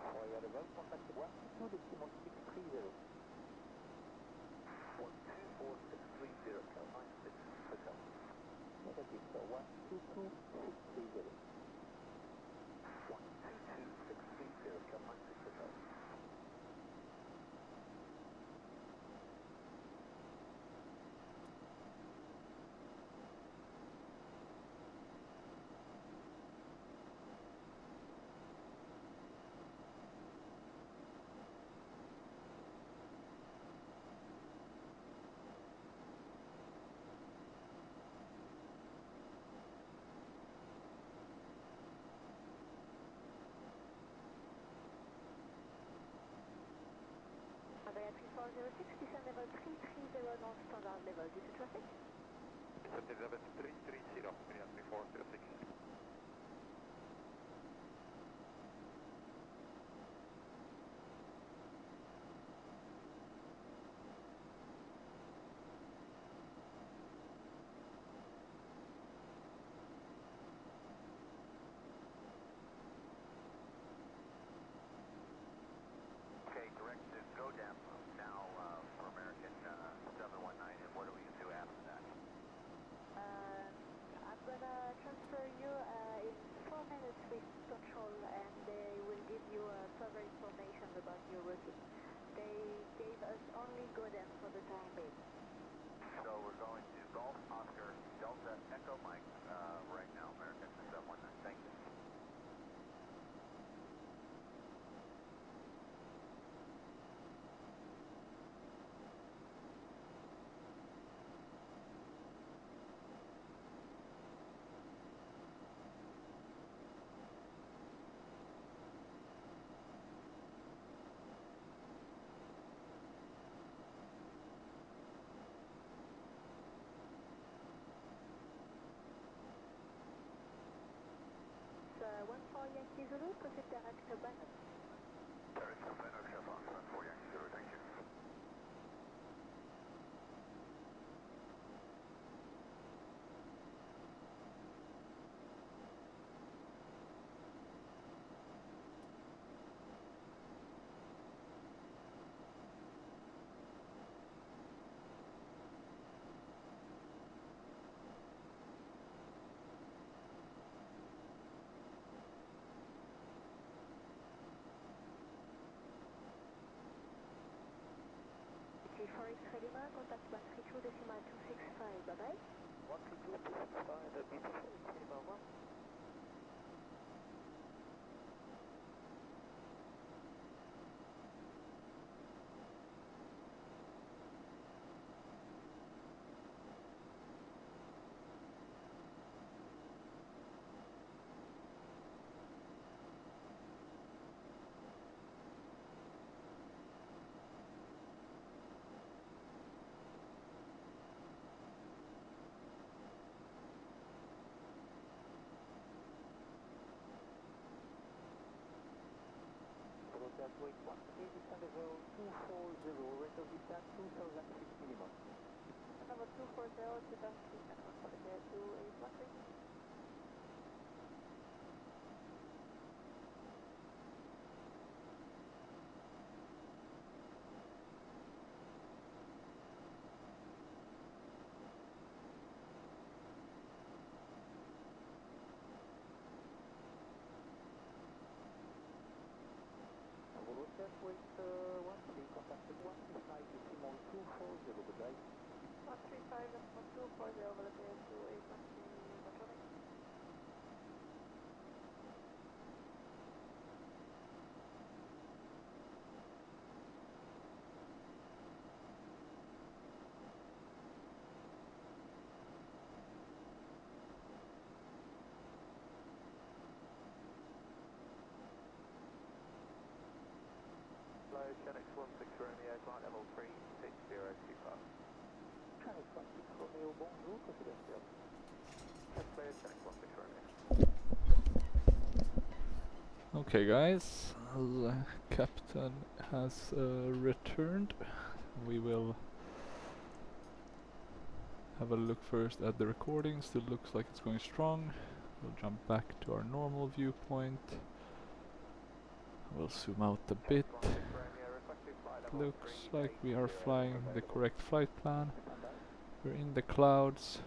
Foyer level, contact 122.630. 124.630, Cal 96 Hotel. Negative, sir, 122.630. 122.630, Cal 96 Hotel. Andrea 3406, descend level 330 non-standard level due to traffic. Descent Elizabeth 330, India 3406. Okay, direct to Godam now for American 719, and what are we going to do after that? I'm gonna transfer you in 4 minutes with control, and they will give you further information about your routing. They gave us only Godam for the time being. So we're going to Golf Oscar Delta Echo Mike right now, American 719. Thank you. It's 14 Yankee Zulu, proceed direct to Bannock. Direct to Bannock, Fox 14 Yankee Zulu, thank you. Whiskey Forest Lima, contact 132.265, bye-bye. 132.265, Whiskey Forest Lima, 1. That weight 13, descent level 240, rate of descent 2000 feet minimum. Level 240, 2000 feet minimum, prepare to 813. That weight 13, contact 159 decimal 240, goodbye. Channel 16 Romeo, flight level 36025. Channel 16 Romeo, bonjour, confidential. Clear, Channel 16 Romeo. Okay guys, the captain has returned. We will have a look first at the recording. Still looks like it's going strong. We'll jump back to our normal viewpoint. We'll zoom out a bit. Looks like we are flying the correct flight plan. We're in the clouds.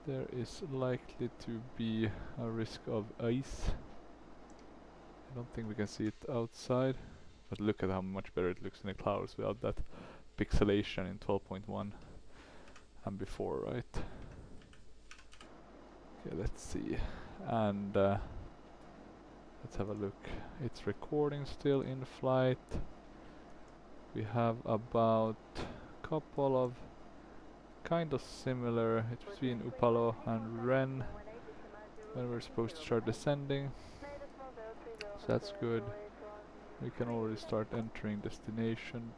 There is likely to be a risk of ice. I don't think we can see it outside, but look at how much better it looks in the clouds without that pixelation in 12.1 and before, right? Okay, let's see. And let's have a look. It's recording still in flight. We have about a couple of kind of similar, it's between Upalo and Ren when we're supposed to start descending. So that's good. We can already start entering destination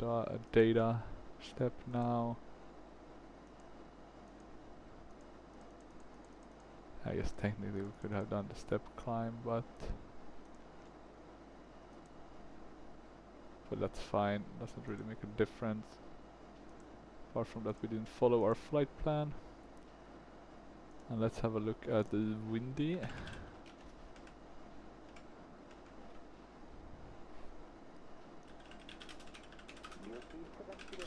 data step now. I guess technically we could have done the step climb, but that's fine, doesn't really make a difference. Apart from that, we didn't follow our flight plan. And let's have a look at the windy.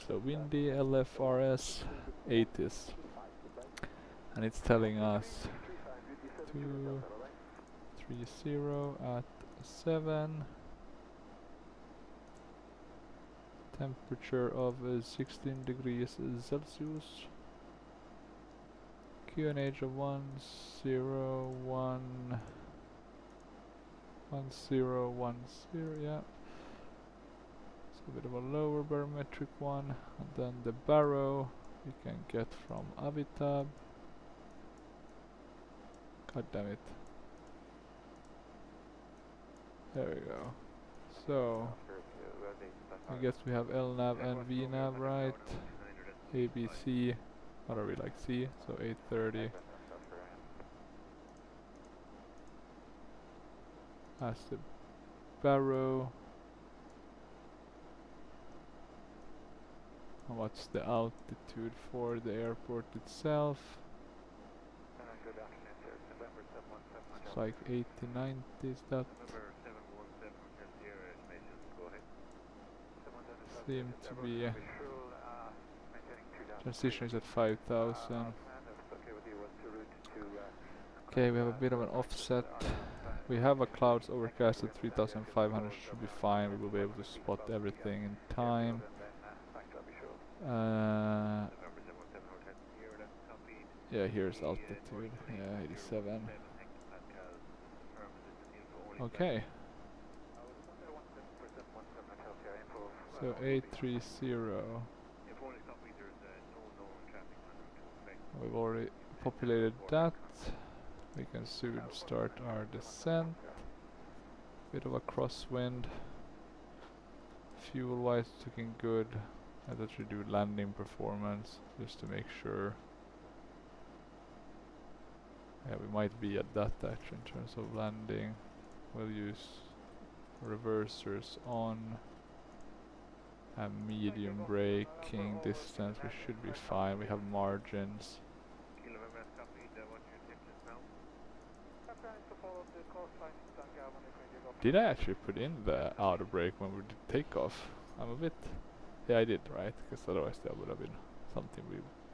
So windy LFRS 80s. And it's telling us 230 at 7. Temperature of 16 degrees Celsius. QNH of 101 1010, yeah. It's a bit of a lower barometric one. And then the baro we can get from Avitab. God damn it. There we go. So I guess we have LNAV and VNAV, right? ABC, what are we, like C? So 830. That's the baro. And what's the altitude for the airport itself? It's like 80, 90, is that? Seem to be transition is at 5,000. Okay, we have a bit of an offset. We have a clouds overcast at 3,500, should be fine. We will be able to spot everything in time. Yeah, here's altitude. Yeah, 87. Okay. So 830. We've already populated that. We can soon start our descent. Bit of a crosswind. Fuel wise looking good. Let's redo landing performance just to make sure. Yeah, we might be at that actually in terms of landing. We'll use reversers on. And medium braking distance, we should be fine. We have margins. Did I actually put in the outer brake when we did takeoff? I'm a bit... Yeah, I did, right? Because otherwise that would have been something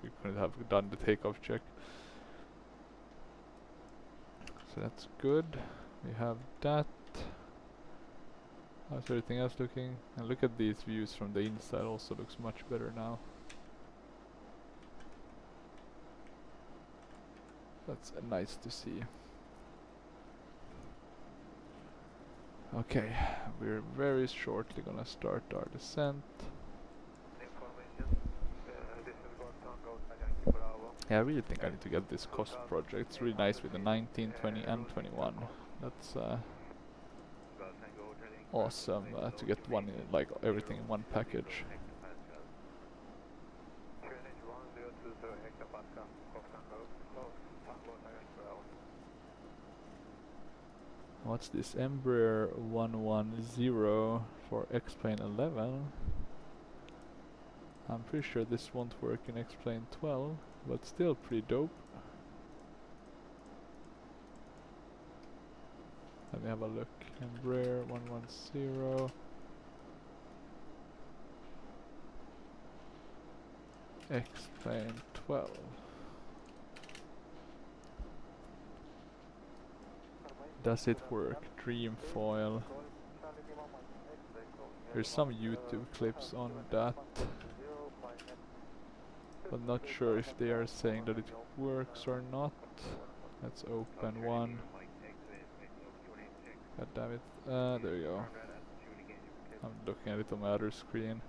we couldn't have done the takeoff check. So that's good. We have that. How's everything else looking? And look at these views from the inside, also looks much better now. That's nice to see. Okay, we're very shortly gonna start our descent. Yeah, I really think I need to get this cost project. It's really nice with the 19, 20 and 21. That's awesome to get one, like everything in one package. What's this? Embraer 110 for X-Plane 11. I'm pretty sure this won't work in X-Plane 12, but still pretty dope. Let me have a look. Embraer 110. X-Plane 12. Does it work? Dreamfoil. There's some YouTube clips on that, but not sure if they are saying that it works or not. Let's open one. God damn it. There you go. I'm looking at it on my other screen.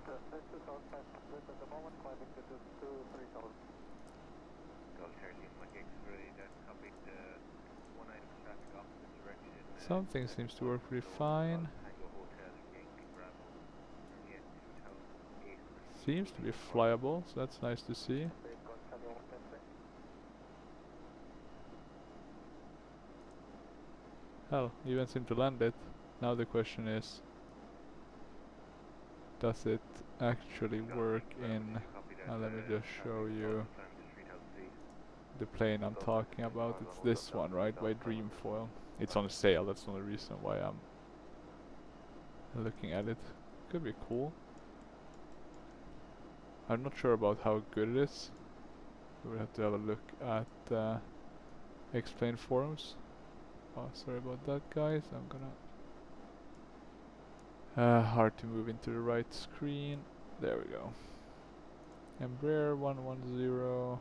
Something seems to work pretty fine. Seems to be flyable, so that's nice to see. Hell, even seem to land it. Now the question is, does it actually work in... let me just show you the plane I'm talking about. It's this one, right, by Dreamfoil. It's on sale, that's the only reason why I'm looking at it. Could be cool. I'm not sure about how good it is. We'll have to have a look at X-Plane forums. Oh, sorry about that, guys. I'm gonna... hard to move into the right screen. There we go. Embraer 110.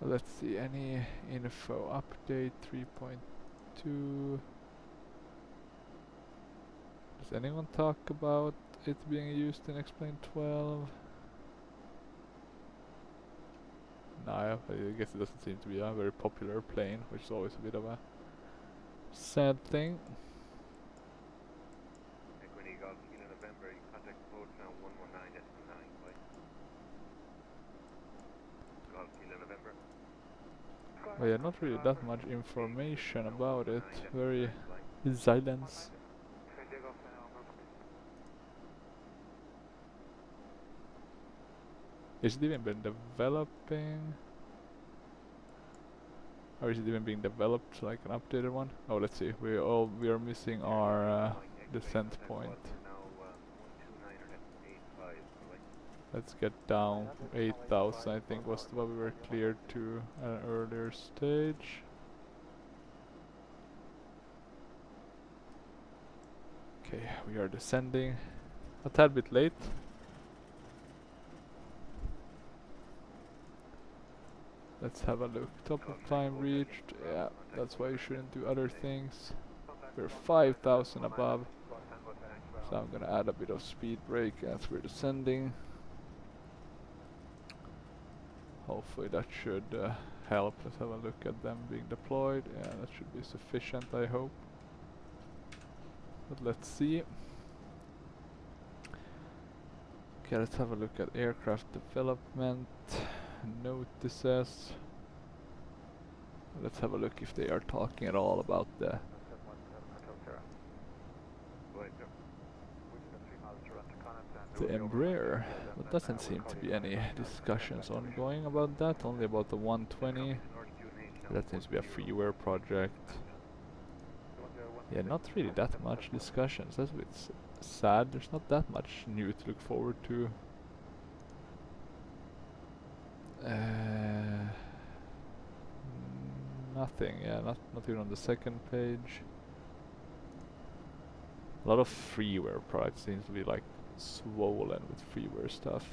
Let's see, any info update 3.2. Does anyone talk about it being used in X-Plane 12? No, I guess it doesn't seem to be a very popular plane, which is always a bit of a sad thing. Well, yeah, not really that much information about it. Very silence. Is it even been developing? Or is it even being developed like an updated one? Oh, let's see. We are missing our descent point. Let's get down. 8,000 I think was what we were cleared to at an earlier stage. Okay, we are descending a tad bit late. Let's have a look. Top of climb reached. Yeah, that's why you shouldn't do other things. We're 5,000 above. So I'm gonna add a bit of speed brake as we're descending. Hopefully that should help. Let's have a look at them being deployed. Yeah, that should be sufficient, I hope. But let's see. Okay, let's have a look at aircraft development notices. Let's have a look if they are talking at all about the Embraer. But doesn't seem to be any discussions ongoing about that, only about the 120. That seems to be a freeware project. Yeah, not really that much discussions. That's a bit sad. There's not that much new to look forward to. Nothing, yeah, not even on the second page. A lot of freeware products seems to be like swollen with freeware stuff.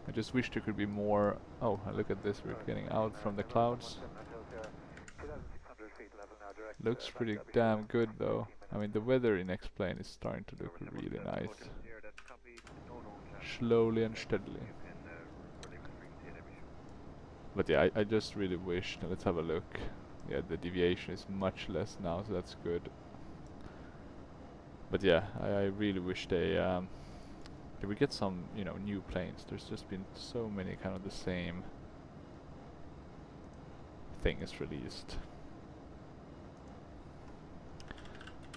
I just wish there could be more. Oh, look at this, we're getting out from the clouds. Looks pretty damn good though. I mean, the weather in X-Plane is starting to look really nice. Slowly and steadily. But yeah, I just really wish, let's have a look. Yeah, the deviation is much less now, so that's good. But yeah, I really wish they would get some, you know, new planes. There's just been so many kind of the same things released.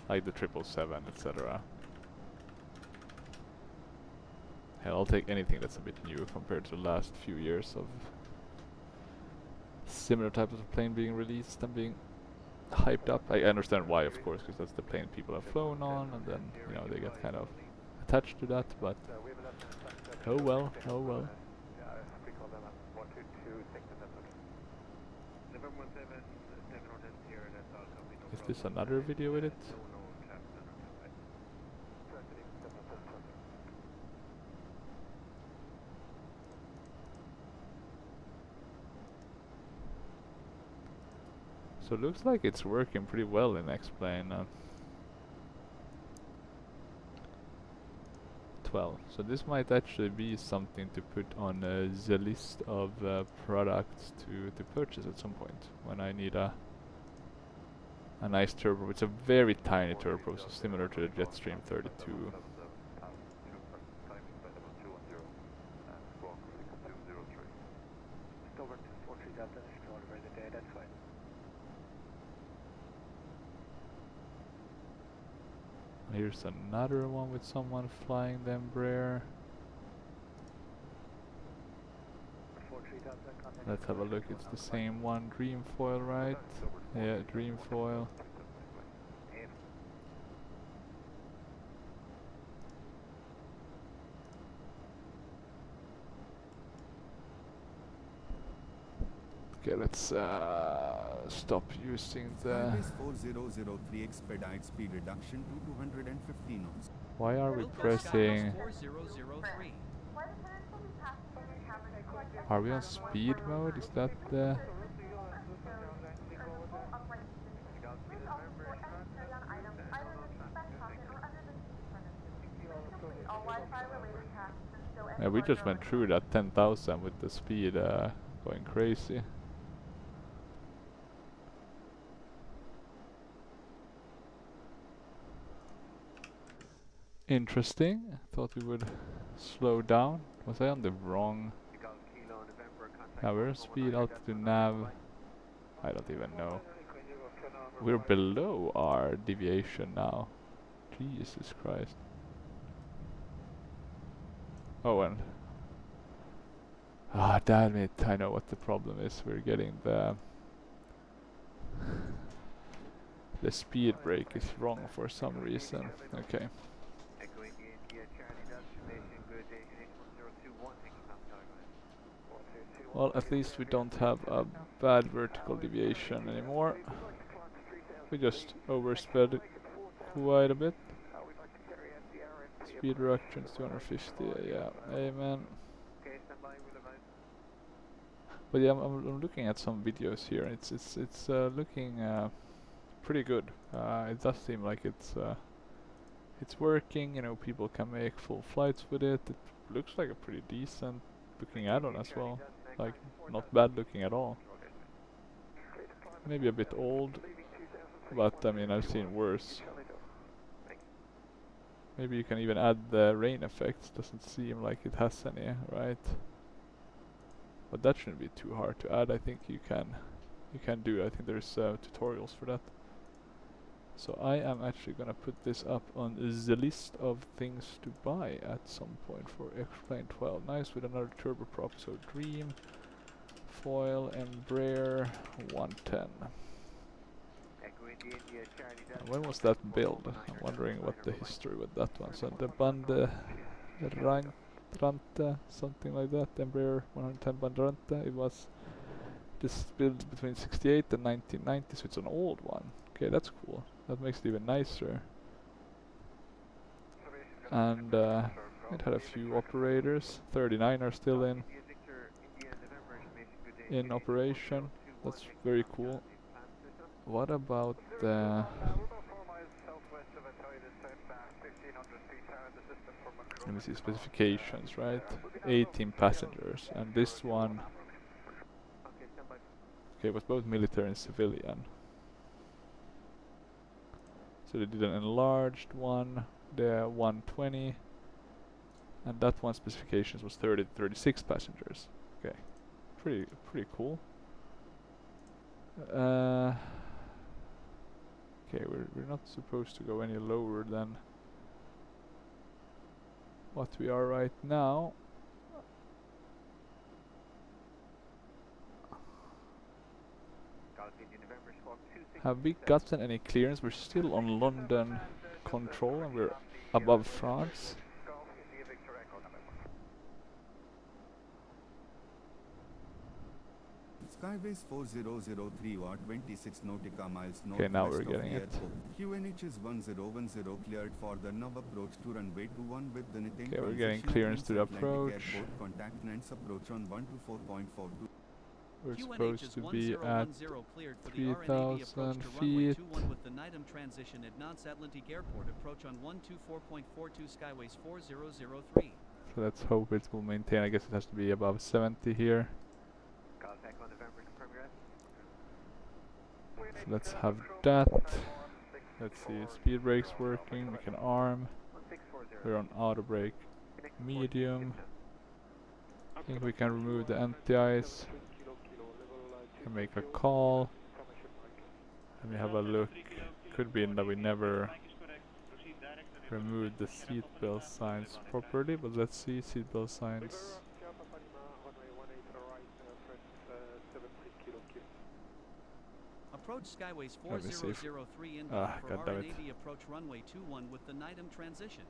Like the 777, etc. Hell, I'll take anything that's a bit new compared to the last few years of similar types of plane being released and being hyped up. I understand why, of course, because that's the plane people have flown on, and then, you know, they get kind of attached to that, but oh well, oh well. Is this another video with it? So it looks like it's working pretty well in X-Plane 12. So this might actually be something to put on the list of products to purchase at some point when I need a nice turbo. It's a very tiny turbo, so similar to the Jetstream 32. Here's another one with someone flying the Embraer. Let's have a look, it's the same one, Dreamfoil, right? Yeah, Dreamfoil. Okay, let's stop using the... 4003 expedite speed reduction to 250 knots. Why are we pressing... Are we on speed mode? Is that the... Yeah, we just went through that 10,000 with the speed going crazy. Interesting. I thought we would slow down. Was I on the wrong... Yeah, we're speed, altitude, nav. I don't even know. We're below our deviation now. Jesus Christ. Oh, and... Ah, damn it. I know what the problem is. We're getting the... The speed brake is wrong for some reason. Okay. Well, at least we don't have a bad vertical deviation anymore. We just oversped quite a bit. Speed reduction is 250, yeah, amen. But yeah, I'm looking at some videos here. It's looking pretty good. It does seem like it's working. You know, people can make full flights with it. It looks like a pretty decent looking add-on as well. Like, not bad looking at all. Maybe a bit old, but I mean, I've seen worse. Maybe you can even add the rain effects. Doesn't seem like it has any, right? But that shouldn't be too hard to add. I think you can do it. I think there's tutorials for that. So I am actually gonna put this up on the list of things to buy at some point for X-Plane 12. Nice with another turboprop. So Dream, Foil, Embraer, 110. When was that build? I'm wondering what the history with that one. So the Rante, something like that. Embraer 110 Bandrante. It was this built between 68 and 1990, so it's an old one. Okay, that's cool. That makes it even nicer. And it had a few operators. 39 are still in operation. That's very cool. What about the... Let me see specifications, right? 18 passengers, and this one... Okay, it was both military and civilian. So they did an enlarged one, the 120, and that one specifications was 30 to 36 passengers. Okay, pretty cool. Okay, we're not supposed to go any lower than what we are right now. Have we gotten any clearance? We're still on London control and we're above France. Skyways 4003 or 26 nautica miles okay, now we're northwest of getting the it. airport. QNH is 1010 cleared for the nav approach to runway 21 with the Nitin okay, we're getting clearance to the approach. Contact Nance approach on 124.42. We're supposed to be at 3,000 feet. With the NITAM transition at Nantes Atlantique Airport approach on 124.42 Skyways 4003. So let's hope it will maintain. I guess it has to be above 70 here. So let's have that. Let's see, speed brakes working. We can arm. We're on auto brake medium. I think we can remove the anti-ice. Can make a call. Let me have a look. Could be that we never removed the seatbelt signs properly, but let's see seatbelt signs. Approach Skyways 4003 inbound for RNAV approach runway 21 with the NITAM transition.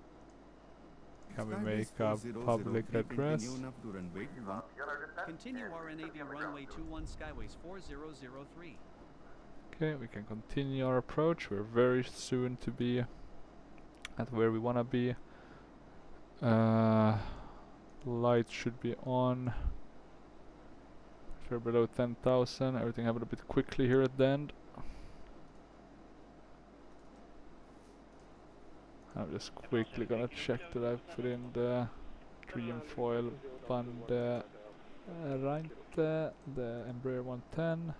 Can we make a public address? Continue RNAV runway 21 Skyways 4003. Okay, we can continue our approach. We're very soon to be at where we want to be. Lights should be on. If we're below 10,000, everything happened a bit quickly here at the end. I'm just quickly gonna check that I put in the dream foil Bandrante, the Embraer 110.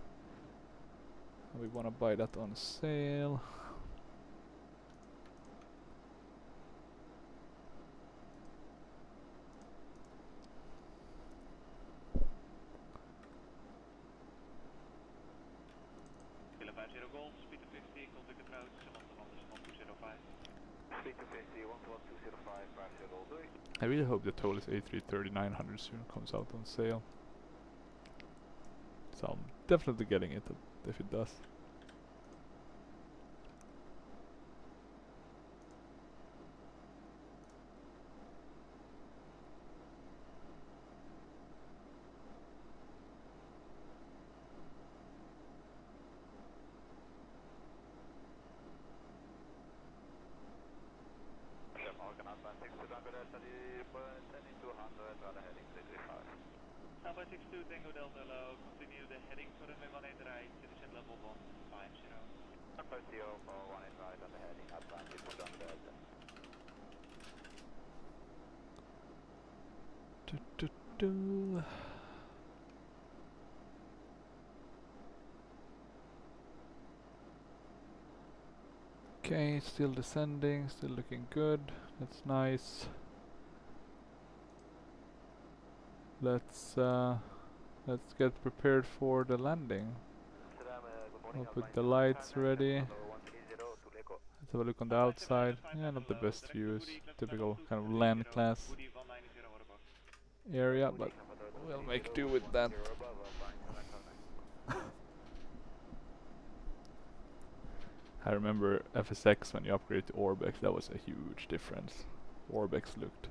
And we wanna buy that on sale. I really hope the Toliss A320neo soon comes out on sale. So I'm definitely getting it if it does. Alpha 62 Tango Delta Hello, continue the heading for runway 18 right to descent level 150. Alpha CO for 18 right on the heading, Atlantic to Tango Delta. Okay, still descending, still looking good. That's nice. Let's get prepared for the landing. I'll put the lights ready. Let's have a look on the outside. Yeah, not the best views. Typical kind of land class area, but we'll make do with that. I remember FSX when you upgraded to Orbex, that was a huge difference. Orbex looked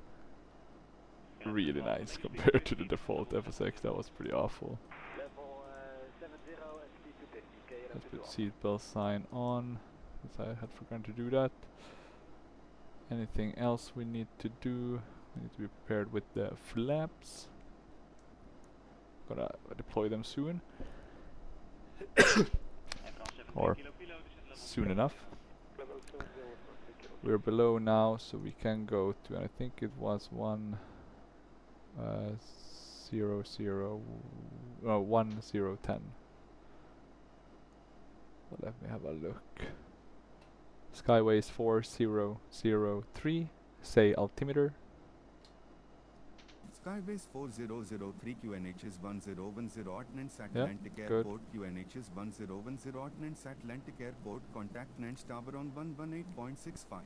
really nice compared to the default FSX. That was pretty awful. Level 70 and speed 250. Let's put seatbelt sign on, since I had forgotten to do that. Anything else we need to do? We need to be prepared with the flaps. Gonna deploy them soon. Or soon enough. We're below now, so we can go to, and I think it was 1010. Well, let me have a look. Skyways 4003, say altimeter. Skyways 4003 QNH is 1010 Ordnance Yep, Atlantic good. Airport. QNH is 1010 Ordnance Atlantic Airport. Contact Nanch Tower on 118.65.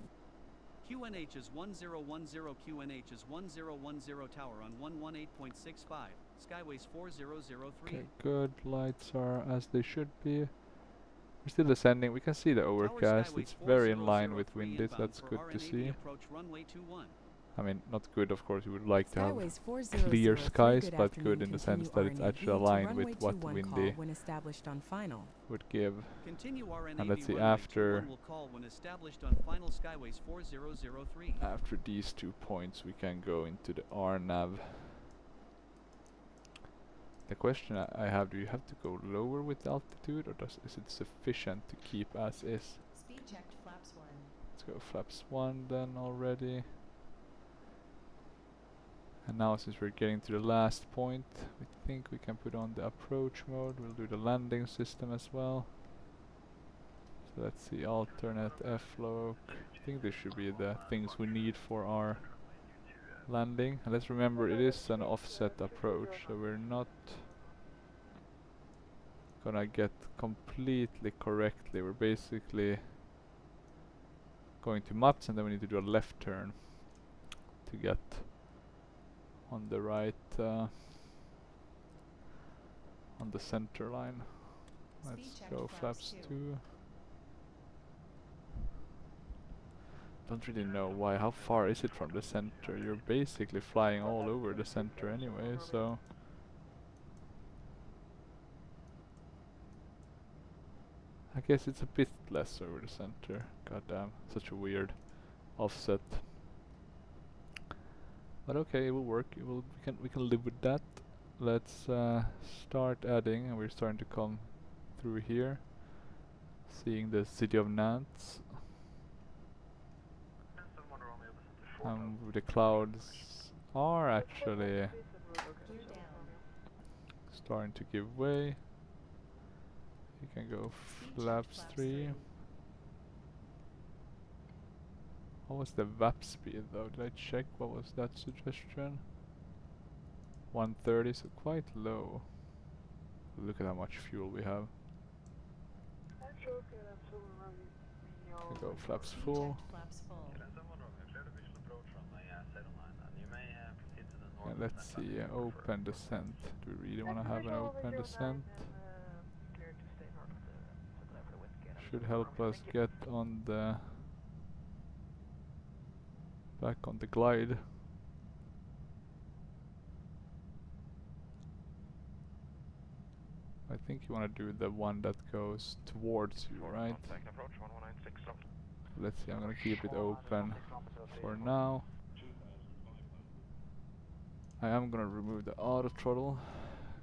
QNH is 1010, QNH is 1010 tower on 118.65, Skyways 4003. Okay, good. Lights are as they should be. We're still descending. We can see the overcast. It's very in line with Windies. That's good to see. Approach runway 21. I mean, not good, of course. We would like to have Skyways clear 4003, skies, good but good afternoon. in the sense that Continue it's RNAV actually to aligned runway with what 21 Windy call when established on final. would give. Continue RNAV And let's see, runway after 21 will call when established on final, Skyways 4003. after these 2 points, we can go into the RNAV. The question I have, do you have to go lower with altitude, or is it sufficient to keep as is? Speed checked flaps 1. Let's go flaps 1 then already. And now since we're getting to the last point, we think we can put on the approach mode. We'll do the landing system as well. So let's see, alternate F-loc. I think this should be the things we need for our landing. And let's remember it is an offset approach, so we're not gonna get completely correctly. We're basically going to maps, and then we need to do a left turn to get on the right, on the center line. Let's go flaps 2. Don't really know why. How far is it from the center? You're basically flying all over the center anyway, so I guess it's a bit less over the center. Goddamn, such a weird offset. But okay, it will work. It will. We can live with that. Let's start adding, and we're starting to come through here, seeing the city of Nantes. The clouds are actually starting to give way. You can go flaps 3. What was the VAP speed though? Did I check? What was that suggestion? 130, so quite low. Look at how much fuel we have. We go flaps full. And let's see, open descent. Do we really want to have an open descent? Should help us get on the back on the glide. I think you want to do the one that goes towards you, right? Let's see, I'm gonna keep it open for now. I am gonna remove the auto throttle,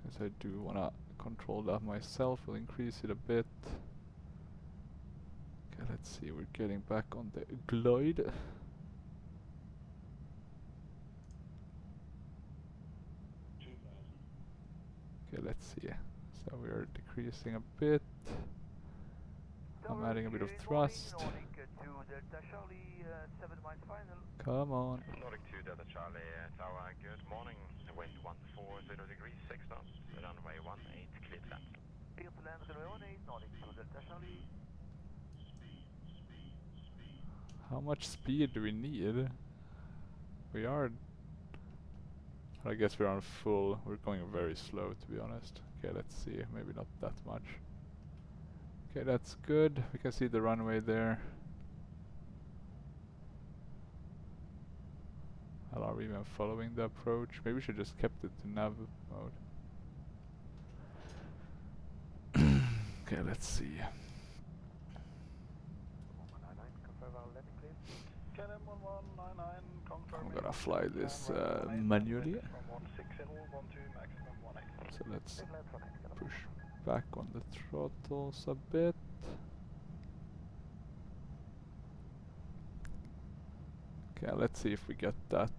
because I do wanna control that myself. We'll increase it a bit. Okay, let's see, we're getting back on the glide. Okay, let's see. So we are decreasing a bit. I'm adding a bit of thrust. Come on. Nordic 2 Delta Charlie Tower, good morning. Wind 140 degrees, 6 knots, runway 18, clear to land. Clear to land, runway 18, Nordic 2 Delta Charlie. How much speed do we need? We are... I guess we're on full. We're going very slow, to be honest. Okay, let's see. Maybe not that much. Okay, that's good. We can see the runway there. hell are we even following the approach? Maybe we should just kept it to nav mode. Okay, let's see. I'm gonna fly this manually. So let's push back on the throttles a bit. Okay, let's see if we get that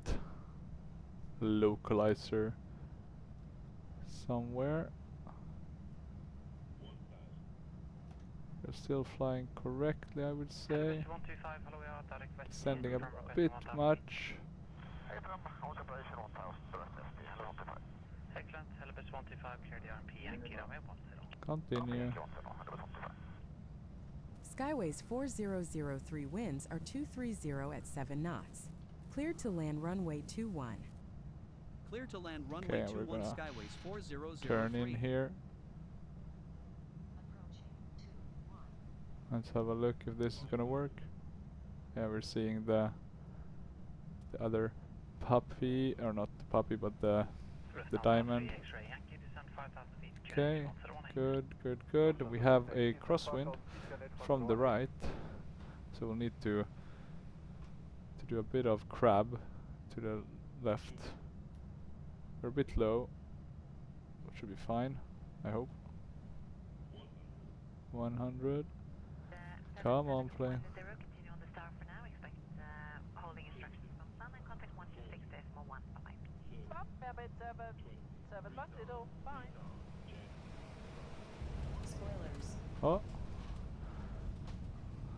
localizer somewhere. We're still flying correctly, I would say. Descending a bit much. Continue. Skyway's 4003 winds are 230 at 7 knots. Cleared to land runway 21. Clear to land runway Okay, we're 21 gonna Skyways 4003. turn in here. Let's have a look if this is gonna work. Yeah, we're seeing the other puppy, or not the puppy, but the diamond. Okay, good, good, good. We have a crosswind from the right, so we'll need to do a bit of crab to the left. We're a bit low, but should be fine, I hope. 100. Come on, plane. Oh,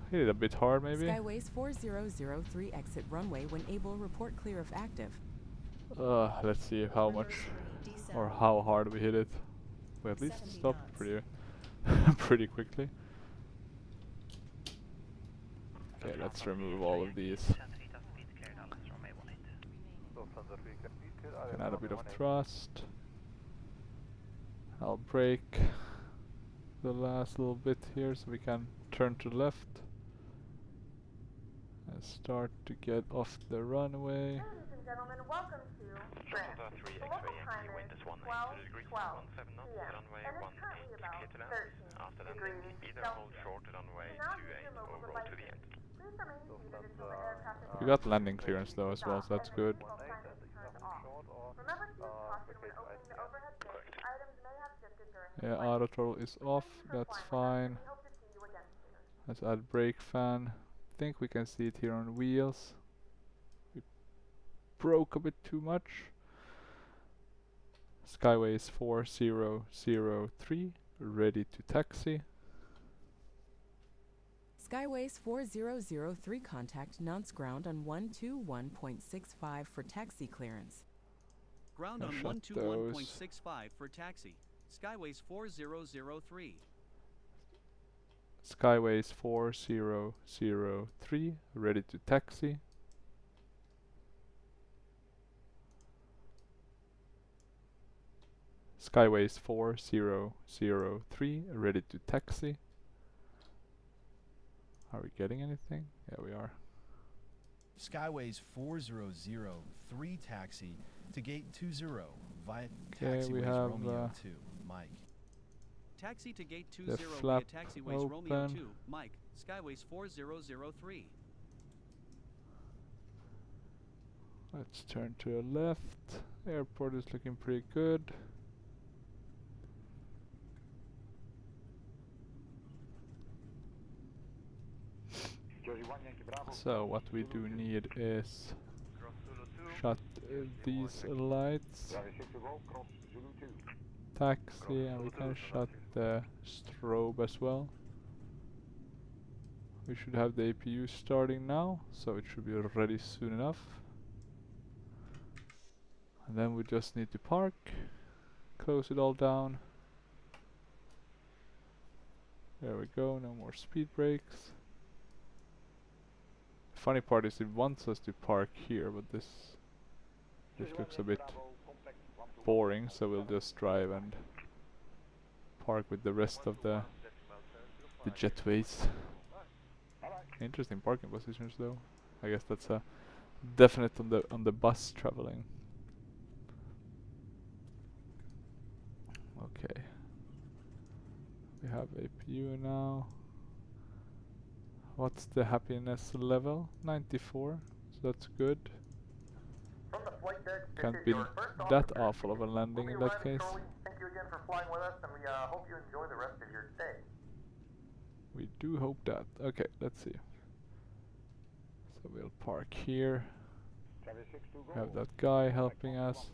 hit it a bit hard, maybe. Skyways 4003 exit runway when able report clear if active. Let's see how much or how hard we hit it. We at least stopped pretty pretty quickly. Okay, let's remove all of these. Can add a bit of thrust. I'll brake the last little bit here so we can turn to the left and start to get off the runway. Ladies and gentlemen, welcome to France. The local time is 12:12 p.m. and it's currently about 13 degrees Celsius. Now use your mobile devices. Please remain seated until the aircraft is We got landing clearance though as well, so that's good. Remember to use caution when opening the overhead bin. Items may have shifted during the Yeah, flight. auto throttle is off, that's fine. We hope to see you again soon. Let's add brake fan. I think we can see it here on wheels. We broke a bit too much. Skyways 4003, ready to taxi. Skyways 4003 contact nonce ground on 121.65 for taxi clearance. Ground on 121.65 for taxi. Skyways 4003. Skyways 4003, ready to taxi. Skyways 4003, ready to taxi. Are we getting anything? Yeah, we are. Skyways 4003 taxi to gate 20 via Okay, we taxiways have Romeo 2, Mike. Taxi to gate 20 the via flap taxiways Romeo open. 2, Mike. Skyways 4003. Let's turn to the left. Airport is looking pretty good. So what we do need is shut these lights, taxi, and we can shut the strobe as well. We should have the APU starting now, so it should be ready soon enough. And then we just need to park, close it all down. There we go, no more speed brakes. Funny part is it wants us to park here, but this looks a bit boring, so we'll just drive and park with the rest of the jetways. Interesting parking positions though. I guess that's a definite on the bus traveling. Okay. We have APU now. What's the happiness level? 94, so that's good. From the flight deck, Can't be that awful of a landing in that case. Thank you again for flying with us, and we hope you enjoy the rest of your stay. We do hope that. Okay, let's see. So we'll park here. We have that guy helping us.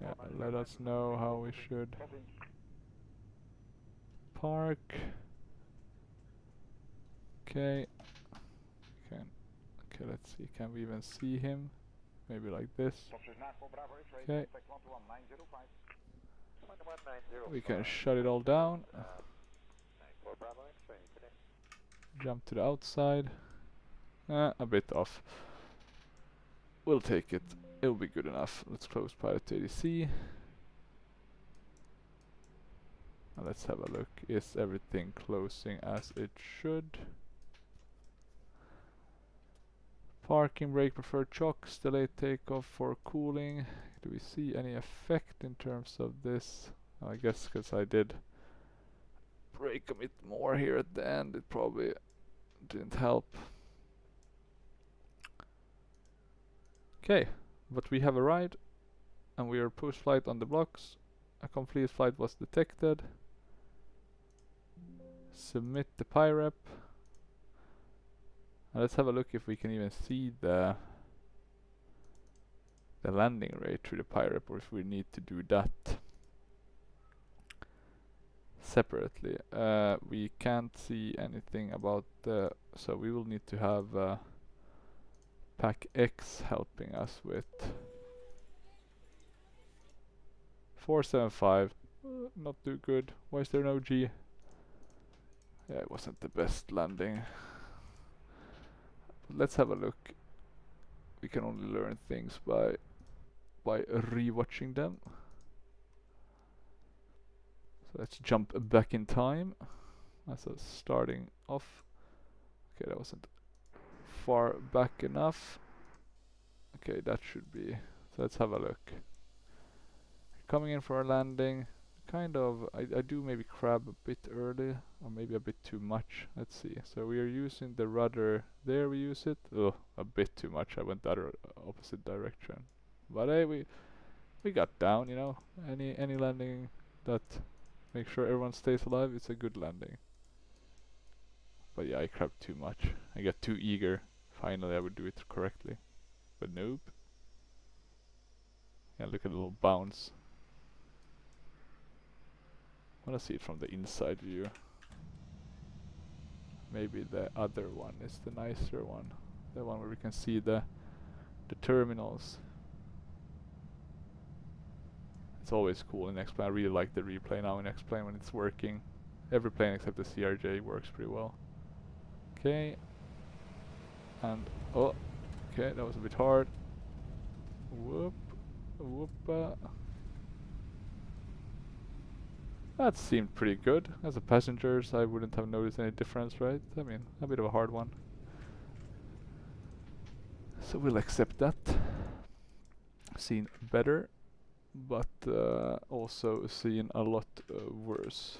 Yeah, let us know how we should park. Okay. Okay, let's see. Can we even see him? Maybe like this. Okay. We can shut it all down. Jump to the outside. A bit off. We'll take it. It'll be good enough. Let's close pilot ADC. And let's have a look. Is everything closing as it should? Parking brake preferred chocks, delayed takeoff for cooling. Do we see any effect in terms of this? I guess because I did brake a bit more here at the end, it probably didn't help. Okay, but we have arrived and we are post-flight on the blocks. A complete flight was detected. Submit the PIREP. Let's have a look if we can even see the landing rate through the PIREP, or if we need to do that separately. We can't see anything about the, so we will need to have Pack X helping us with 475. Not too good. Why is there no G? Yeah, it wasn't the best landing. Let's have a look. We can only learn things by rewatching them. So let's jump back in time. As a starting off. Okay, that wasn't far back enough. Okay, that should be. So let's have a look. Coming in for a landing. Kind of, I do maybe crab a bit early, or maybe a bit too much. Let's see. So we are using the rudder. There we use it. Oh, a bit too much. I went the other opposite direction. But hey, we got down. You know, any landing that makes sure everyone stays alive, it's a good landing. But yeah, I crabbed too much. I got too eager. Finally, I would do it correctly. But nope. Yeah, look at the little bounce. I wanna see it from the inside view. Maybe the other one is the nicer one. The one where we can see the terminals. It's always cool in X-Plane. I really like the replay now in X-Plane when it's working. Every plane except the CRJ works pretty well. Okay. And oh, okay, that was a bit hard. Whoop, whoop. That seemed pretty good. As a passengers, I wouldn't have noticed any difference, right? I mean, a bit of a hard one. So we'll accept that. Seen better, but also seen a lot worse.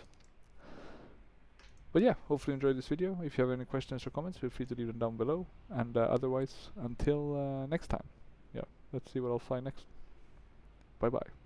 But yeah, hopefully you enjoyed this video. If you have any questions or comments, feel free to leave them down below. And otherwise, until next time. Yeah, let's see what I'll find next. Bye bye.